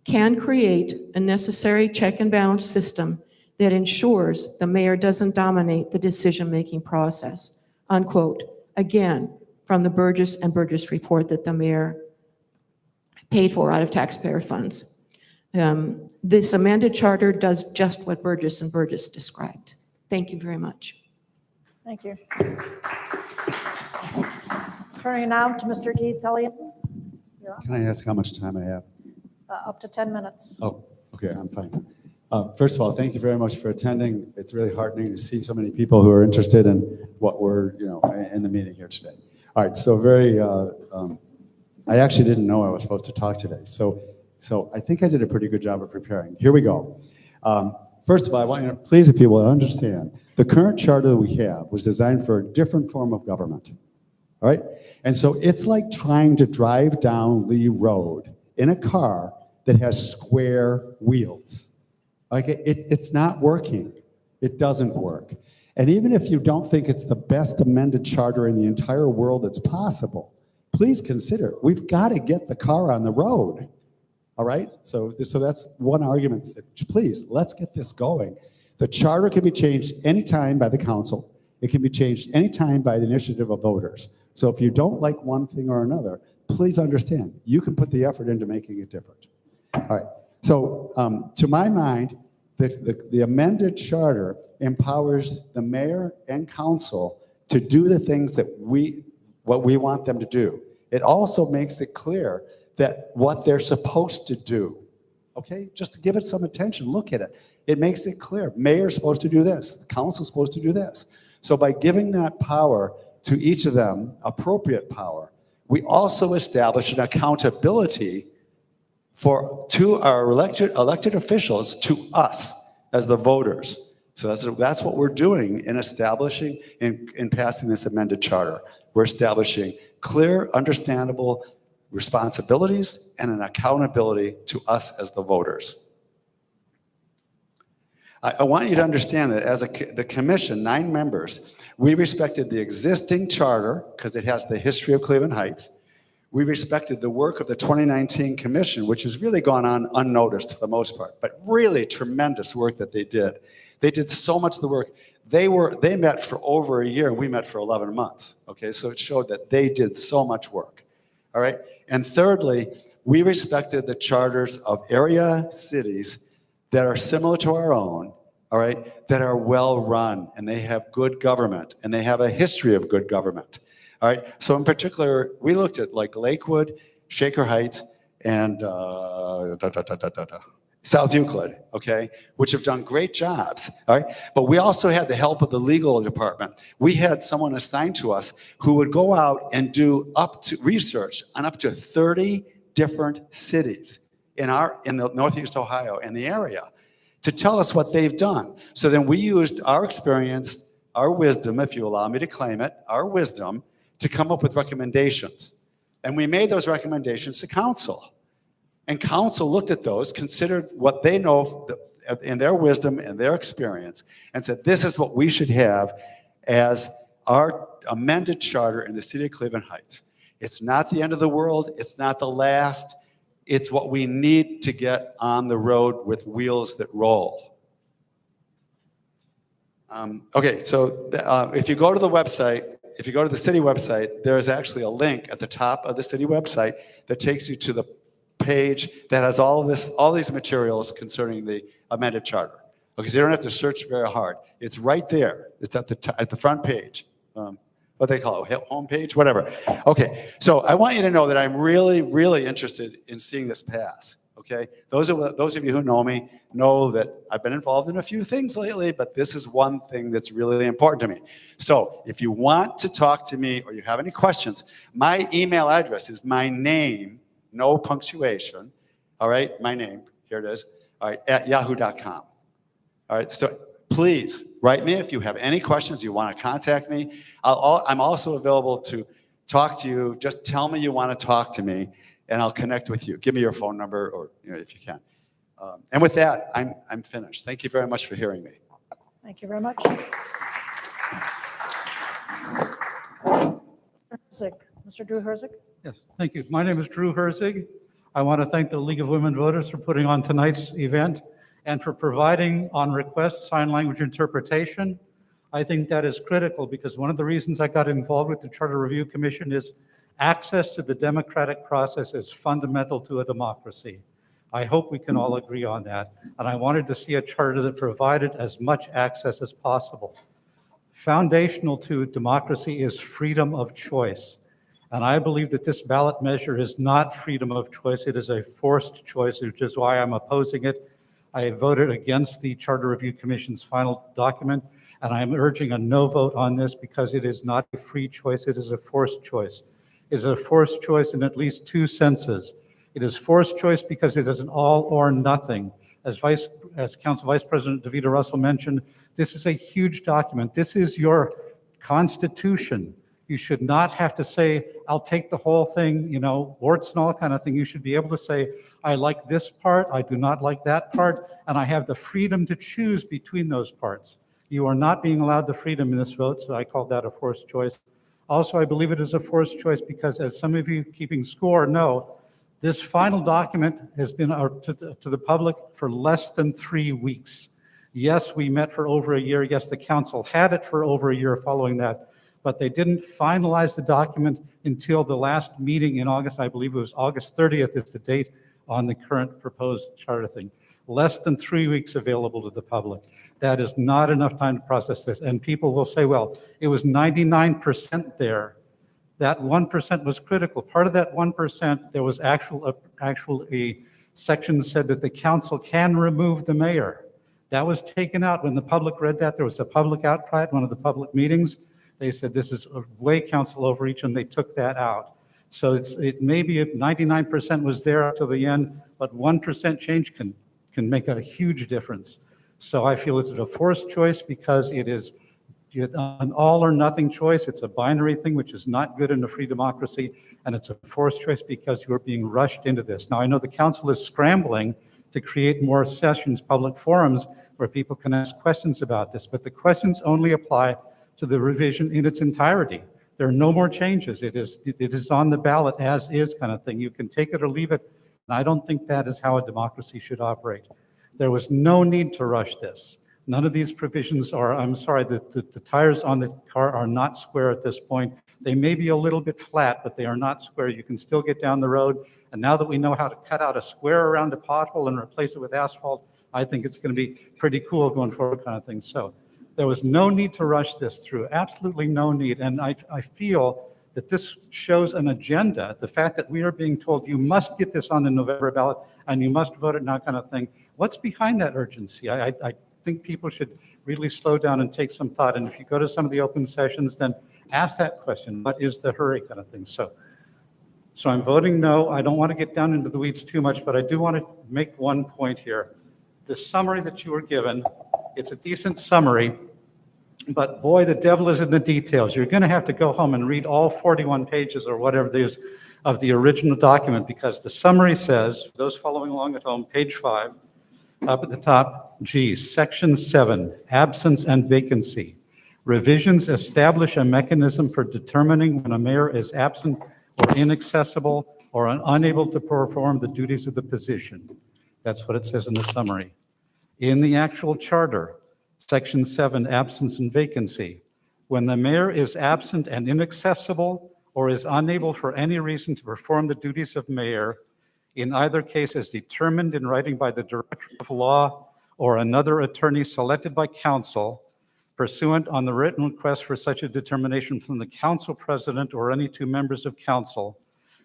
can create a necessary check and balance system that ensures the mayor doesn't dominate the decision-making process, unquote. Again, from the Burgess and Burgess report that the mayor paid for out of taxpayer funds. This amended charter does just what Burgess and Burgess described. Thank you very much. Thank you. Turning now to Mr. Keith Elliott. You're on. Can I ask how much time I have? Up to 10 minutes. Oh, okay, I'm fine. First of all, thank you very much for attending. It's really heartening to see so many people who are interested in what we're, in the meeting here today. All right, so I actually didn't know I was supposed to talk today. So I think I did a pretty good job of preparing. Here we go. First of all, I want you to, please, if you will understand, the current charter that we have was designed for a different form of government. All right? And so it's like trying to drive down Lee Road in a car that has square wheels. Like it's not working. It doesn't work. And even if you don't think it's the best amended charter in the entire world that's possible, please consider, we've got to get the car on the road. All right? So that's one argument. Please, let's get this going. The charter can be changed anytime by the council. It can be changed anytime by the initiative of voters. So if you don't like one thing or another, please understand, you can put the effort into making it different. All right. So to my mind, the amended charter empowers the mayor and council to do the things that what we want them to do. It also makes it clear that what they're supposed to do. Okay, just to give it some attention, look at it. It makes it clear. Mayor's supposed to do this. The council's supposed to do this. So by giving that power to each of them, appropriate power, we also establish an accountability to our elected officials, to us as the voters. So that's what we're doing in establishing, in passing this amended charter. We're establishing clear, understandable responsibilities and an accountability to us as the voters. I want you to understand that as the commission, 9 members, we respected the existing charter because it has the history of Cleveland Heights. We respected the work of the 2019 commission, which has really gone on unnoticed for the most part, but really tremendous work that they did. They did so much of the work. They met for over a year, and we met for 11 months. Okay, so it showed that they did so much work. All right, and thirdly, we respected the charters of area cities that are similar to our own, all right, that are well run, and they have good government, and they have a history of good government. All right, so in particular, we looked at like Lakewood, Shaker Heights, and South Euclid, okay, which have done great jobs, all right? But we also had the help of the legal department. We had someone assigned to us who would go out and do research on up to 30 different cities in the Northeast Ohio and the area to tell us what they've done. So then we used our experience, our wisdom, if you allow me to claim it, our wisdom, to come up with recommendations. And we made those recommendations to council. And council looked at those, considered what they know in their wisdom and their experience, and said, this is what we should have as our amended charter in the city of Cleveland Heights. It's not the end of the world. It's not the last. It's what we need to get on the road with wheels that roll. Okay, so if you go to the website, if you go to the city website, there is actually a link at the top of the city website that takes you to the page that has all these materials concerning the amended charter. Okay, so you don't have to search very hard. It's right there. It's at the front page. What they call it, home page, whatever. Okay, so I want you to know that I'm really, really interested in seeing this pass. Okay, those of you who know me know that I've been involved in a few things lately, but this is one thing that's really important to me. So if you want to talk to me or you have any questions, my email address is my name, no punctuation, all right, my name, here it is, all right, at yahoo.com. All right, so please write me if you have any questions, you want to contact me. I'm also available to talk to you. Just tell me you want to talk to me, and I'll connect with you. Give me your phone number, or if you can. And with that, I'm finished. Thank you very much for hearing me. Thank you very much. Music. Mr. Drew Herzig. Yes, thank you. My name is Drew Herzig. I want to thank the League of Women Voters for putting on tonight's event and for providing on request sign language interpretation. I think that is critical because one of the reasons I got involved with the Charter Review Commission is access to the democratic process is fundamental to a democracy. I hope we can all agree on that. And I wanted to see a charter that provided as much access as possible. Foundational to democracy is freedom of choice. And I believe that this ballot measure is not freedom of choice. It is a forced choice, which is why I'm opposing it. I voted against the Charter Review Commission's final document, and I'm urging a no vote on this because it is not a free choice. It is a forced choice. It is a forced choice in at least two senses. It is forced choice because it is an all or nothing. As Council Vice President Davida Russell mentioned, this is a huge document. This is your constitution. You should not have to say, I'll take the whole thing, you know, warts and all kind of thing. You should be able to say, I like this part, I do not like that part, and I have the freedom to choose between those parts. You are not being allowed the freedom in this vote, so I call that a forced choice. Also, I believe it is a forced choice because, as some of you keeping score know, this final document has been out to the public for less than 3 weeks. Yes, we met for over a year. Yes, the council had it for over a year following that, but they didn't finalize the document until the last meeting in August. I believe it was August 30th is the date on the current proposed charter thing. Less than 3 weeks available to the public. That is not enough time to process this. And people will say, well, it was 99% there. That 1% was critical. Part of that 1%, there was actually section said that the council can remove the mayor. That was taken out. When the public read that, there was a public outcry at one of the public meetings. They said this is a way council overreach, and they took that out. So it may be if 99% was there up to the end, but 1% change can make a huge difference. So I feel it's a forced choice because it is an all or nothing choice. It's a binary thing, which is not good in a free democracy. And it's a forced choice because you're being rushed into this. Now, I know the council is scrambling to create more sessions, public forums, where people can ask questions about this. But the questions only apply to the revision in its entirety. There are no more changes. It is on the ballot as is kind of thing. You can take it or leave it. And I don't think that is how a democracy should operate. There was no need to rush this. None of these provisions are, I'm sorry, the tires on the car are not square at this point. They may be a little bit flat, but they are not square. You can still get down the road. And now that we know how to cut out a square around a pothole and replace it with asphalt, I think it's going to be pretty cool going forward kind of thing. So there was no need to rush this through, absolutely no need. And I feel that this shows an agenda, the fact that we are being told you must get this on the November ballot and you must vote it now kind of thing. What's behind that urgency? I think people should really slow down and take some thought. And if you go to some of the open sessions, then ask that question, what is the hurry kind of thing? So I'm voting no. I don't want to get down into the weeds too much, but I do want to make one point here. The summary that you were given, it's a decent summary, but boy, the devil is in the details. You're going to have to go home and read all 41 pages or whatever it is of the original document, because the summary says, for those following along at home, page 5, up at the top, G, section 7, absence and vacancy. Revisions establish a mechanism for determining when a mayor is absent or inaccessible or unable to perform the duties of the position. That's what it says in the summary. In the actual charter, section 7, absence and vacancy. When the mayor is absent and inaccessible or is unable for any reason to perform the duties of mayor, in either case as determined in writing by the Director of Law or another attorney selected by council, pursuant on the written request for such a determination from the council president or any two members of council,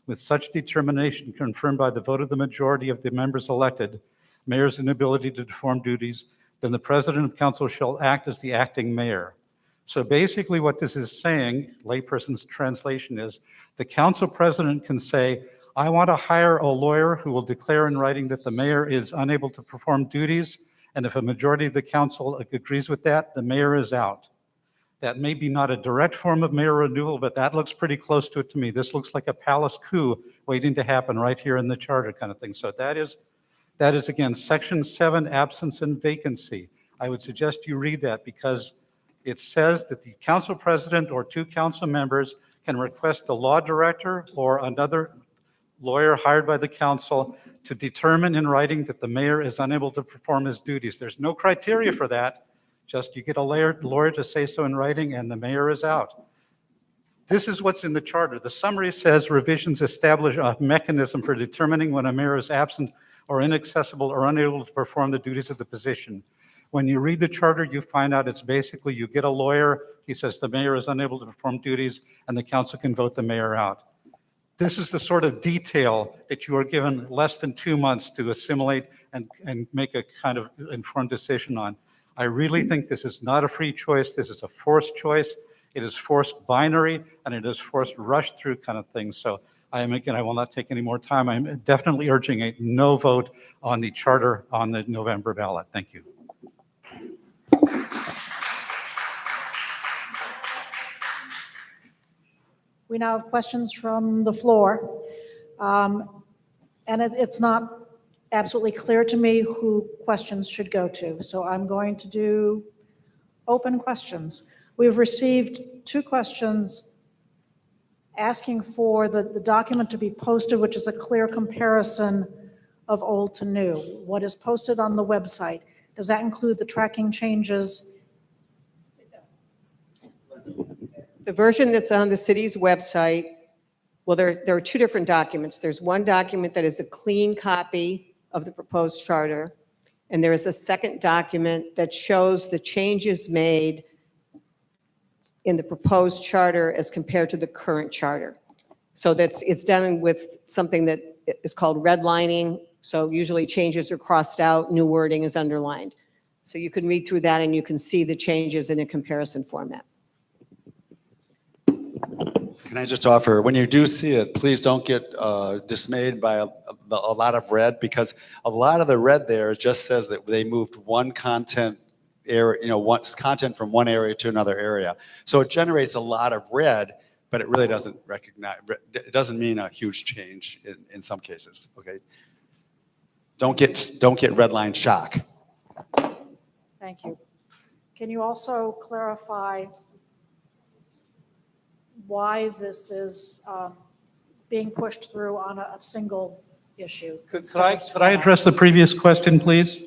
with such determination confirmed by the vote of the majority of the members elected, mayor's inability to perform duties, then the president of council shall act as the acting mayor. So basically what this is saying, layperson's translation is, the council president can say, I want to hire a lawyer who will declare in writing that the mayor is unable to perform duties, and if a majority of the council agrees with that, the mayor is out. That may be not a direct form of mayor renewal, but that looks pretty close to it to me. This looks like a palace coup waiting to happen right here in the charter kind of thing. So that is again, section 7, absence and vacancy. I would suggest you read that because it says that the council president or two council members can request the law director or another lawyer hired by the council to determine in writing that the mayor is unable to perform his duties. There's no criteria for that. Just you get a lawyer to say so in writing and the mayor is out. This is what's in the charter. The summary says revisions establish a mechanism for determining when a mayor is absent or inaccessible or unable to perform the duties of the position. When you read the charter, you find out it's basically you get a lawyer, he says the mayor is unable to perform duties, and the council can vote the mayor out. This is the sort of detail that you are given less than 2 months to assimilate and make a kind of informed decision on. I really think this is not a free choice. This is a forced choice. It is forced binary, and it is forced rush through kind of thing. So I will not take any more time. I'm definitely urging a no vote on the charter on the November ballot. Thank you. We now have questions from the floor. And it's not absolutely clear to me who questions should go to. So I'm going to do open questions. We've received 2 questions asking for the document to be posted, which is a clear comparison of old to new. What is posted on the website? Does that include the tracking changes? The version that's on the city's website, well, there are 2 different documents. There's one document that is a clean copy of the proposed charter, and there is a second document that shows the changes made in the proposed charter as compared to the current charter. So it's done with something that is called redlining. So usually changes are crossed out, new wording is underlined. So you can read through that and you can see the changes in a comparison format. Can I just offer, when you do see it, please don't get dismayed by a lot of red, because a lot of the red there just says that they moved one content area, content from one area to another area. So it generates a lot of red, but it really doesn't it doesn't mean a huge change in some cases, okay? Don't get red line shock. Thank you. Can you also clarify why this is being pushed through on a single issue? Could I address the previous question, please?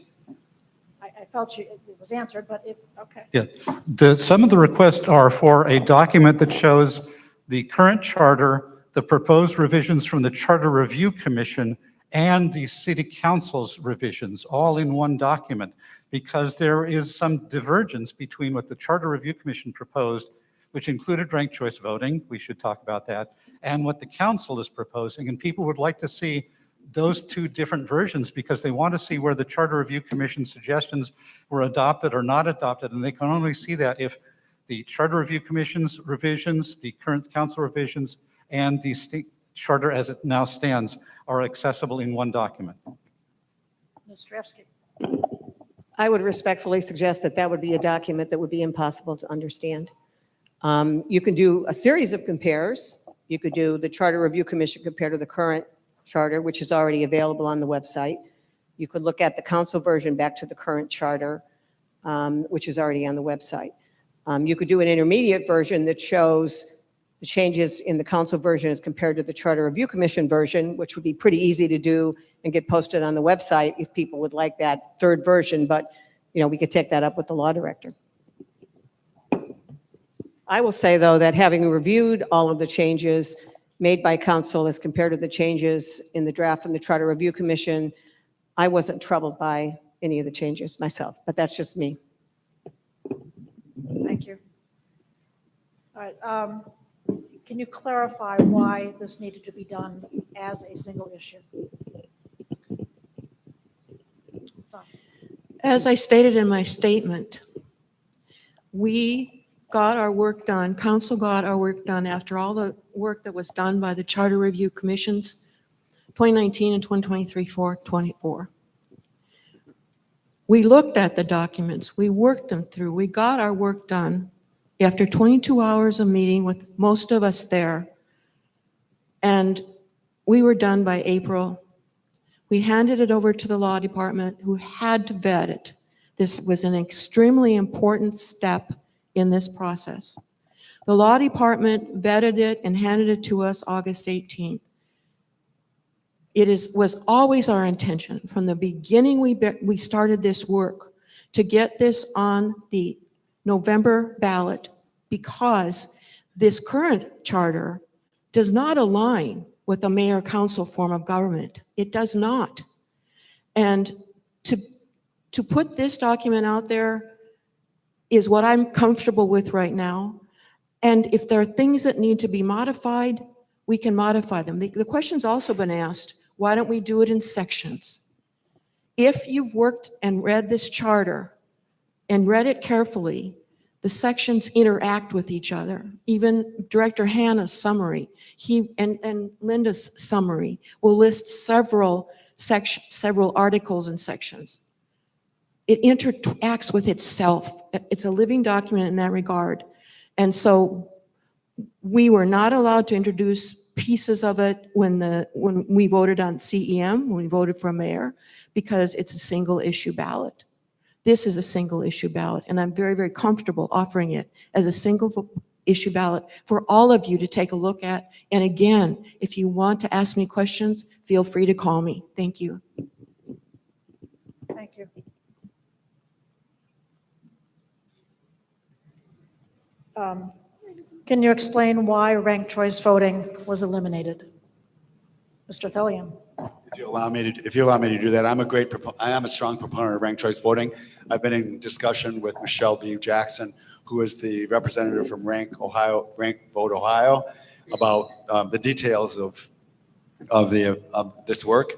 I felt it was answered, but okay. Yeah. Some of the requests are for a document that shows the current charter, the proposed revisions from the Charter Review Commission, and the City Council's revisions, all in one document, because there is some divergence between what the Charter Review Commission proposed, which included ranked choice voting, we should talk about that, and what the council is proposing. And people would like to see those 2 different versions because they want to see where the Charter Review Commission suggestions were adopted or not adopted. And they can only see that if the Charter Review Commission's revisions, the current council revisions, and the state charter as it now stands are accessible in one document. Ms. Strefsky. I would respectfully suggest that that would be a document that would be impossible to understand. You can do a series of compares. You could do the Charter Review Commission compared to the current charter, which is already available on the website. You could look at the council version back to the current charter, which is already on the website. You could do an intermediate version that shows the changes in the council version as compared to the Charter Review Commission version, which would be pretty easy to do and get posted on the website if people would like that third version. But, we could take that up with the law director. I will say, though, that having reviewed all of the changes made by council as compared to the changes in the draft from the Charter Review Commission, I wasn't troubled by any of the changes myself, but that's just me. Thank you. All right. Can you clarify why this needed to be done as a single issue? As I stated in my statement, we got our work done, council got our work done after all the work that was done by the Charter Review Commissions, 2019 and 2023 for 24. We looked at the documents, we worked them through, we got our work done after 22 hours of meeting with most of us there. And we were done by April. We handed it over to the law department who had to vet it. This was an extremely important step in this process. The law department vetted it and handed it to us August 18th. Was always our intention from the beginning we started this work to get this on the November ballot, because this current charter does not align with the mayor-council form of government. It does not. And to put this document out there is what I'm comfortable with right now. And if there are things that need to be modified, we can modify them. The question's also been asked, why don't we do it in sections? If you've worked and read this charter and read it carefully, the sections interact with each other. Even Director Hanna's summary, and Linda's summary will list several articles and sections. It interacts with itself. It's a living document in that regard. And so we were not allowed to introduce pieces of it when we voted on CEM, when we voted for a mayor, because it's a single issue ballot. This is a single issue ballot, and I'm very, very comfortable offering it as a single issue ballot for all of you to take a look at. And again, if you want to ask me questions, feel free to call me. Thank you. Thank you. Can you explain why ranked choice voting was eliminated? Mr. Thelian. If you allow me to do that, I am a strong proponent of ranked choice voting. I've been in discussion with Michelle B. Jackson, who is the representative from Rank Vote Ohio, about the details of this work.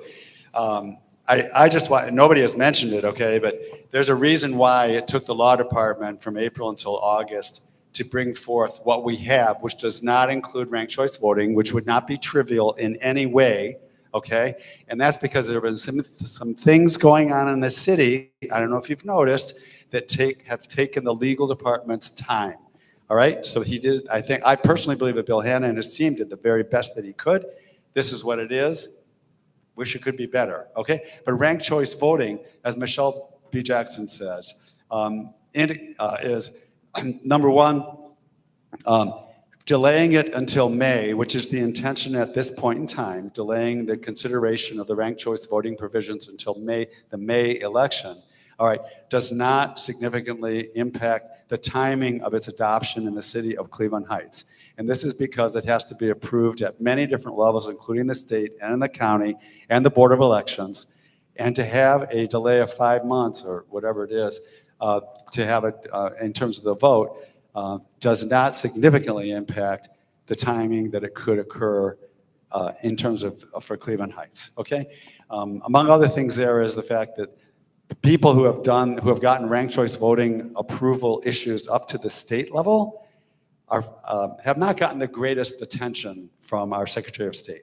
I just want, nobody has mentioned it, okay, but there's a reason why it took the law department from April until August to bring forth what we have, which does not include ranked choice voting, which would not be trivial in any way, okay? And that's because there have been some things going on in the city, I don't know if you've noticed, that have taken the legal department's time, all right? So I personally believe that Bill Hanna and his team did the very best that he could. This is what it is. Wish it could be better, okay? But ranked choice voting, as Michelle B. Jackson says, is number one, delaying it until May, which is the intention at this point in time, delaying the consideration of the ranked choice voting provisions until May, the May election, all right, does not significantly impact the timing of its adoption in the city of Cleveland Heights. And this is because it has to be approved at many different levels, including the state and in the county and the Board of Elections. And to have a delay of 5 months or whatever it is, to have it in terms of the vote, does not significantly impact the timing that it could occur in terms of for Cleveland Heights, okay? Among other things there is the fact that the people who have gotten ranked choice voting approval issues up to the state level have not gotten the greatest attention from our Secretary of State.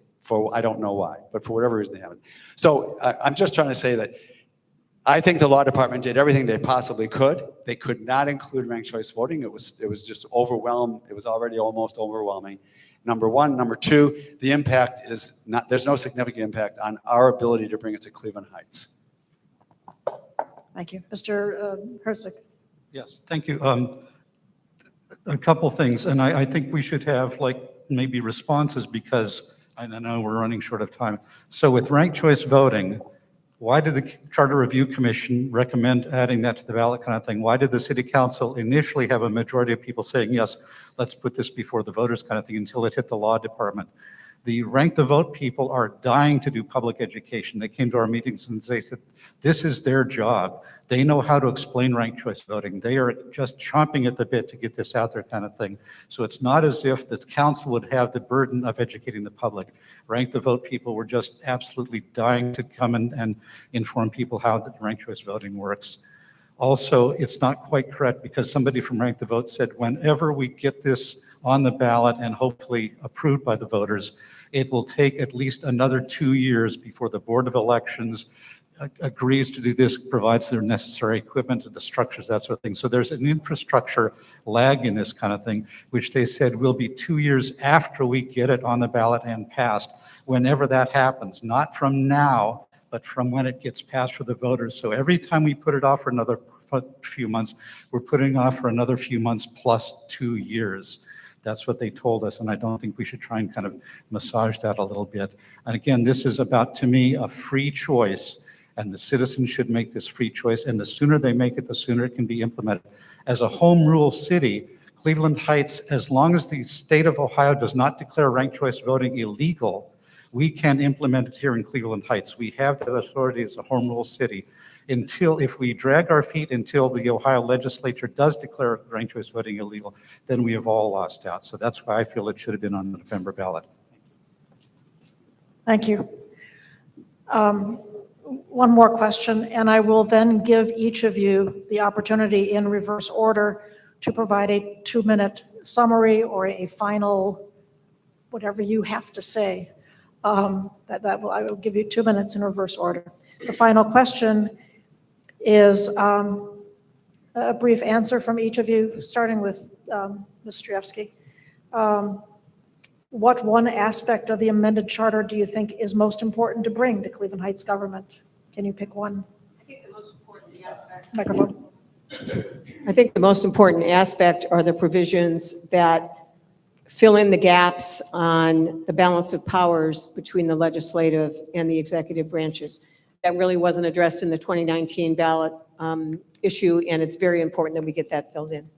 I don't know why, but for whatever reason they haven't. So I'm just trying to say that I think the law department did everything they possibly could. They could not include ranked choice voting. It was just overwhelmed. It was already almost overwhelming. Number one. Number two, the impact is not, there's no significant impact on our ability to bring it to Cleveland Heights. Thank you. Mr. Herzig. Yes, thank you. A couple things, and I think we should have maybe responses because I know we're running short of time. So with ranked choice voting, why did the Charter Review Commission recommend adding that to the ballot kind of thing? Why did the City Council initially have a majority of people saying, yes, let's put this before the voters kind of thing until it hit the law department? The rank the vote people are dying to do public education. They came to our meetings and they said, this is their job. They know how to explain ranked choice voting. They are just chomping at the bit to get this out there kind of thing. So it's not as if this council would have the burden of educating the public. Rank the vote people were just absolutely dying to come and inform people how the ranked choice voting works. Also, it's not quite correct because somebody from Rank the Vote said whenever we get this on the ballot and hopefully approved by the voters, it will take at least another 2 years before the Board of Elections agrees to do this, provides their necessary equipment, the structures, that sort of thing. So there's an infrastructure lag in this kind of thing, which they said will be 2 years after we get it on the ballot and passed, whenever that happens, not from now, but from when it gets passed for the voters. So every time we put it off for another few months, we're putting off for another few months plus 2 years. That's what they told us, and I don't think we should try and kind of massage that a little bit. And again, this is about, to me, a free choice, and the citizens should make this free choice, and the sooner they make it, the sooner it can be implemented. As a home rule city, Cleveland Heights, as long as the state of Ohio does not declare ranked choice voting illegal, we can implement it here in Cleveland Heights. We have that authority as a home rule city. If we drag our feet until the Ohio legislature does declare ranked choice voting illegal, then we have all lost out. So that's why I feel it should have been on the November ballot. Thank you. One more question, and I will then give each of you the opportunity in reverse order to provide a 2-minute summary or a final, whatever you have to say. I will give you 2 minutes in reverse order. The final question is a brief answer from each of you, starting with Ms. Strejewski. What one aspect of the amended charter do you think is most important to bring to Cleveland Heights government? Can you pick one? I think the most important aspect. Microphone. I think the most important aspect are the provisions that fill in the gaps on the balance of powers between the legislative and the executive branches. That really wasn't addressed in the 2019 ballot issue, and it's very important that we get that filled in.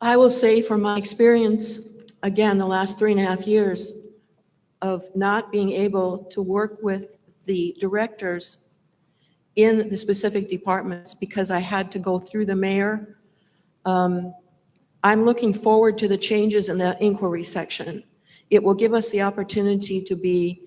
I will say from my experience, again, the last 3.5 years of not being able to work with the directors in the specific departments because I had to go through the mayor. I'm looking forward to the changes in the inquiry section. It will give us the opportunity to be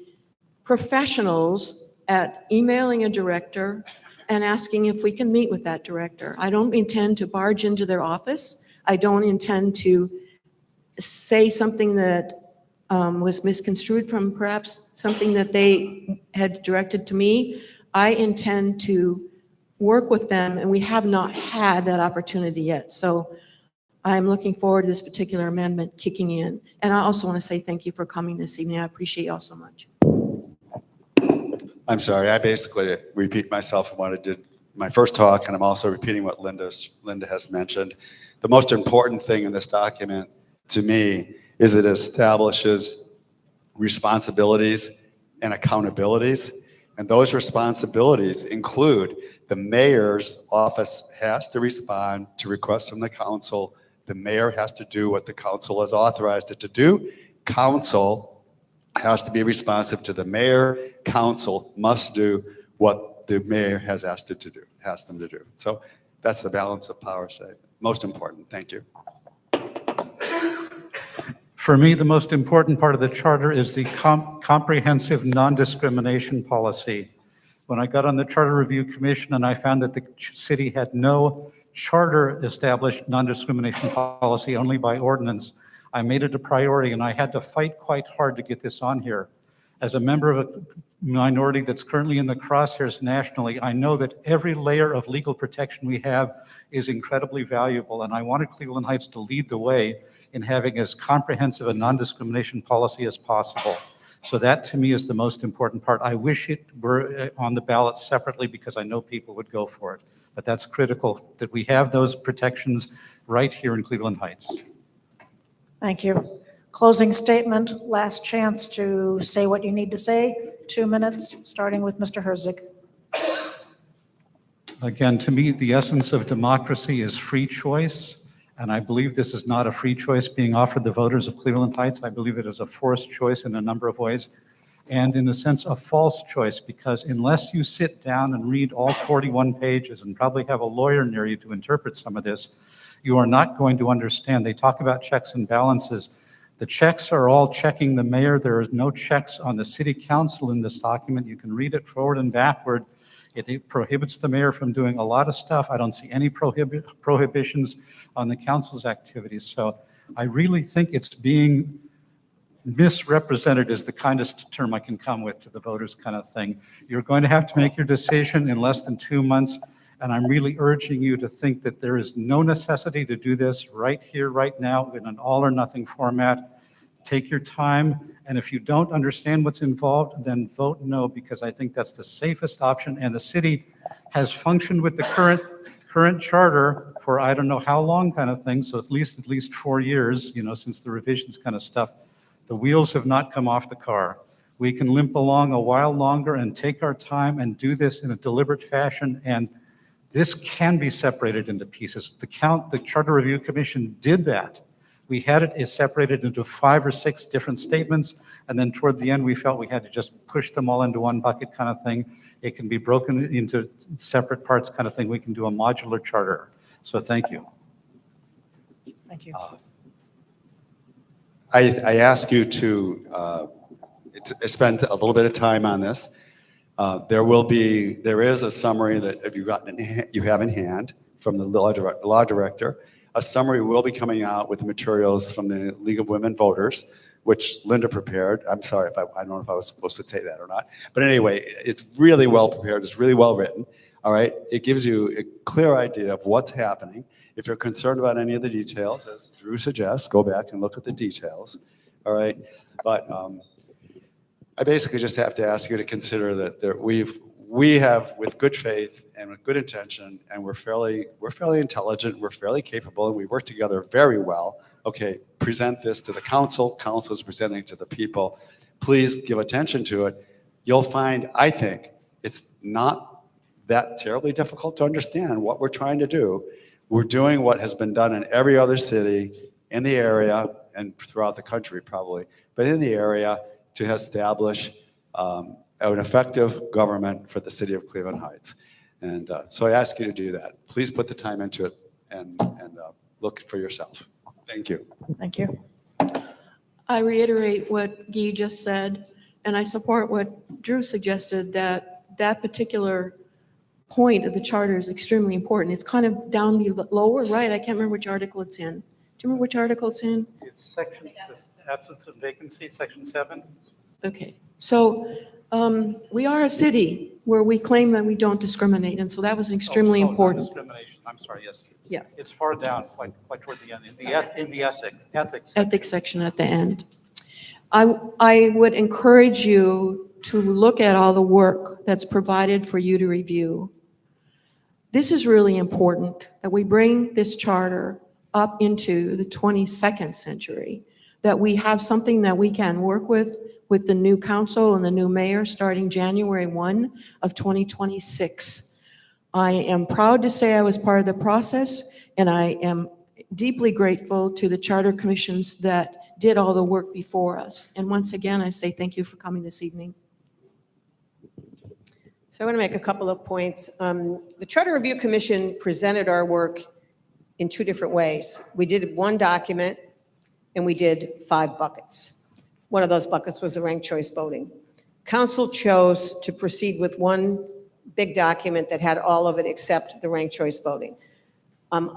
professionals at emailing a director and asking if we can meet with that director. I don't intend to barge into their office. I don't intend to say something that was misconstrued from perhaps something that they had directed to me. I intend to work with them, and we have not had that opportunity yet. So I'm looking forward to this particular amendment kicking in. And I also want to say thank you for coming this evening. I appreciate you all so much. I'm sorry, I basically repeat myself from what I did my first talk, and I'm also repeating what Linda has mentioned. The most important thing in this document to me is that it establishes responsibilities and accountabilities. And those responsibilities include the mayor's office has to respond to requests from the council. The mayor has to do what the council has authorized it to do. Council has to be responsive to the mayor. Council must do what the mayor has asked them to do. So that's the balance of power statement. Most important. Thank you. For me, the most important part of the charter is the comprehensive non-discrimination policy. When I got on the Charter Review Commission and I found that the city had no charter-established non-discrimination policy, only by ordinance, I made it a priority, and I had to fight quite hard to get this on here. As a member of a minority that's currently in the crosshairs nationally, I know that every layer of legal protection we have is incredibly valuable, and I wanted Cleveland Heights to lead the way in having as comprehensive a non-discrimination policy as possible. So that, to me, is the most important part. I wish it were on the ballot separately because I know people would go for it. But that's critical that we have those protections right here in Cleveland Heights. Thank you. Closing statement, last chance to say what you need to say. 2 minutes, starting with Mr. Herzig. Again, to me, the essence of democracy is free choice, and I believe this is not a free choice being offered the voters of Cleveland Heights. I believe it is a forced choice in a number of ways, and in a sense, a false choice, because unless you sit down and read all 41 pages and probably have a lawyer near you to interpret some of this, you are not going to understand. They talk about checks and balances. The checks are all checking the mayor. There are no checks on the city council in this document. You can read it forward and backward. It prohibits the mayor from doing a lot of stuff. I don't see any prohibitions on the council's activities. So I really think it's being misrepresented is the kindest term I can come with to the voters kind of thing. You're going to have to make your decision in less than 2 months. And I'm really urging you to think that there is no necessity to do this right here, right now, in an all or nothing format. Take your time. And if you don't understand what's involved, then vote no, because I think that's the safest option. And the city has functioned with the current current charter for I don't know how long kind of thing, so at least 4 years, since the revisions kind of stuff, the wheels have not come off the car. We can limp along a while longer and take our time and do this in a deliberate fashion, and this can be separated into pieces. The Charter Review Commission did that. We had it separated into 5 or 6 different statements, and then toward the end, we felt we had to just push them all into one bucket kind of thing. It can be broken into separate parts kind of thing. We can do a modular charter. So thank you. Thank you. I ask you to spend a little bit of time on this. There is a summary that you have in hand from the law director. A summary will be coming out with the materials from the League of Women Voters, which Linda prepared. I'm sorry I don't know if I was supposed to say that or not. But anyway, it's really well prepared. It's really well written. All right. It gives you a clear idea of what's happening. If you're concerned about any of the details, as Drew suggests, go back and look at the details. All right. But I basically just have to ask you to consider that we have, with good faith and with good intention, and we're fairly intelligent, we're fairly capable, and we work together very well. Okay, present this to the council. Council is presenting it to the people. Please give attention to it. You'll find, I think, it's not that terribly difficult to understand what we're trying to do. We're doing what has been done in every other city in the area and throughout the country probably, but in the area to establish an effective government for the city of Cleveland Heights. And so I ask you to do that. Please put the time into it and look for yourself. Thank you. Thank you. I reiterate what Guy just said, and I support what Drew suggested, that particular point of the charter is extremely important. It's kind of down lower, right? I can't remember which article it's in. Do you remember which article it's in? It's section, absence of vacancy, section 7. Okay, so we are a city where we claim that we don't discriminate, and so that was extremely important. Discrimination. I'm sorry, yes. Yeah. It's far down, quite toward the end, in the ethics. Ethics section at the end. I would encourage you to look at all the work that's provided for you to review. This is really important, that we bring this charter up into the 22nd century, that we have something that we can work with the new council and the new mayor starting January 1 of 2026. I am proud to say I was part of the process, and I am deeply grateful to the charter commissions that did all the work before us. And once again, I say thank you for coming this evening. So I want to make a couple of points. The Charter Review Commission presented our work in 2 different ways. We did 1 document and we did 5 buckets. One of those buckets was the ranked choice voting. Council chose to proceed with 1 big document that had all of it except the ranked choice voting.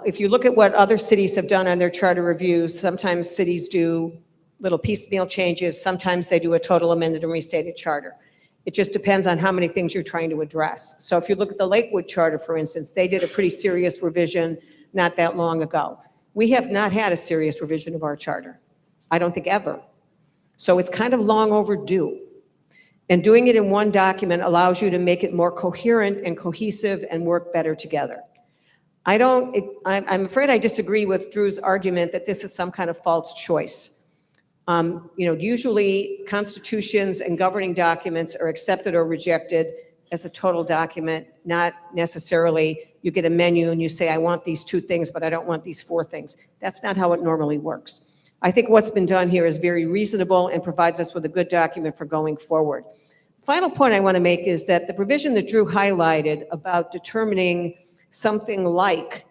If you look at what other cities have done on their charter reviews, sometimes cities do little piecemeal changes, sometimes they do a total amended and restated charter. It just depends on how many things you're trying to address. So if you look at the Lakewood charter, for instance, they did a pretty serious revision not that long ago. We have not had a serious revision of our charter. I don't think ever. So it's kind of long overdue. And doing it in 1 document allows you to make it more coherent and cohesive and work better together. I'm afraid I disagree with Drew's argument that this is some kind of false choice. Usually constitutions and governing documents are accepted or rejected as a total document, not necessarily you get a menu and you say, I want these 2 things, but I don't want these 4 things. That's not how it normally works. I think what's been done here is very reasonable and provides us with a good document for going forward. Final point I want to make is that the provision that Drew highlighted about determining something like,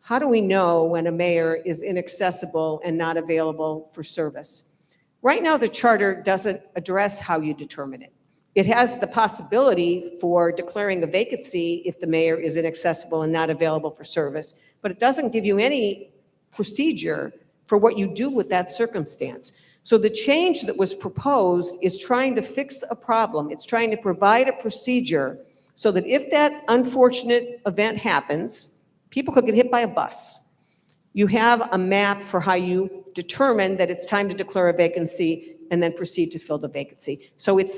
how do we know when a mayor is inaccessible and not available for service? Right now, the charter doesn't address how you determine it. It has the possibility for declaring a vacancy if the mayor is inaccessible and not available for service, but it doesn't give you any procedure for what you do with that circumstance. So the change that was proposed is trying to fix a problem. It's trying to provide a procedure so that if that unfortunate event happens, people could get hit by a bus. You have a map for how you determine that it's time to declare a vacancy and then proceed to fill the vacancy. So it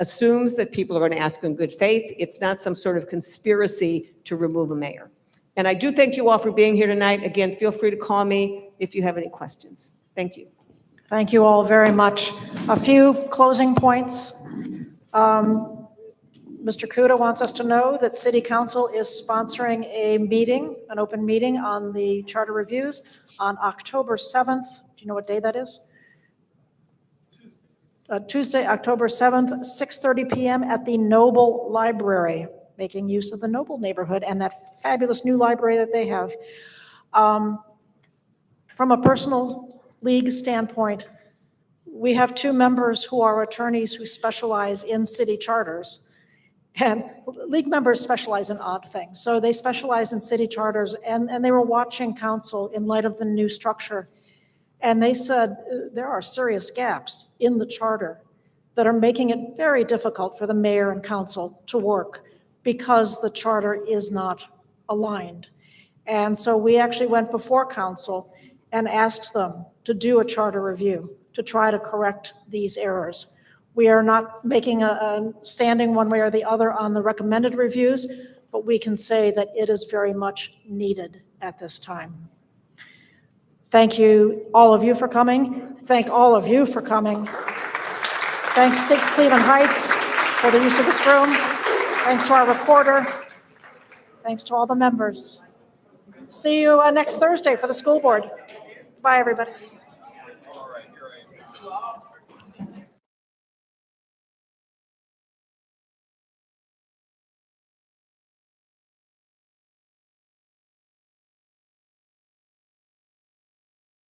assumes that people are going to ask in good faith. It's not some sort of conspiracy to remove a mayor. And I do thank you all for being here tonight. Again, feel free to call me if you have any questions. Thank you. Thank you all very much. A few closing points. Mr. Kuda wants us to know that City Council is sponsoring a meeting, an open meeting on the charter reviews on October 7th. Do you know what day that is? Tuesday, October 7th, 6:30 p.m. at the Noble Library, making use of the Noble neighborhood and that fabulous new library that they have. From a personal league standpoint, we have two members who are attorneys who specialize in city charters. And league members specialize in odd things. So they specialize in city charters, and they were watching council in light of the new structure. And they said there are serious gaps in the charter that are making it very difficult for the mayor and council to work because the charter is not aligned. And so we actually went before council and asked them to do a charter review to try to correct these errors. We are not making a standing one way or the other on the recommended reviews, but we can say that it is very much needed at this time. Thank you, all of you, for coming. Thank all of you for coming. Thanks to Cleveland Heights for the use of this room. Thanks to our recorder. Thanks to all the members. See you next Thursday for the school board. Bye, everybody.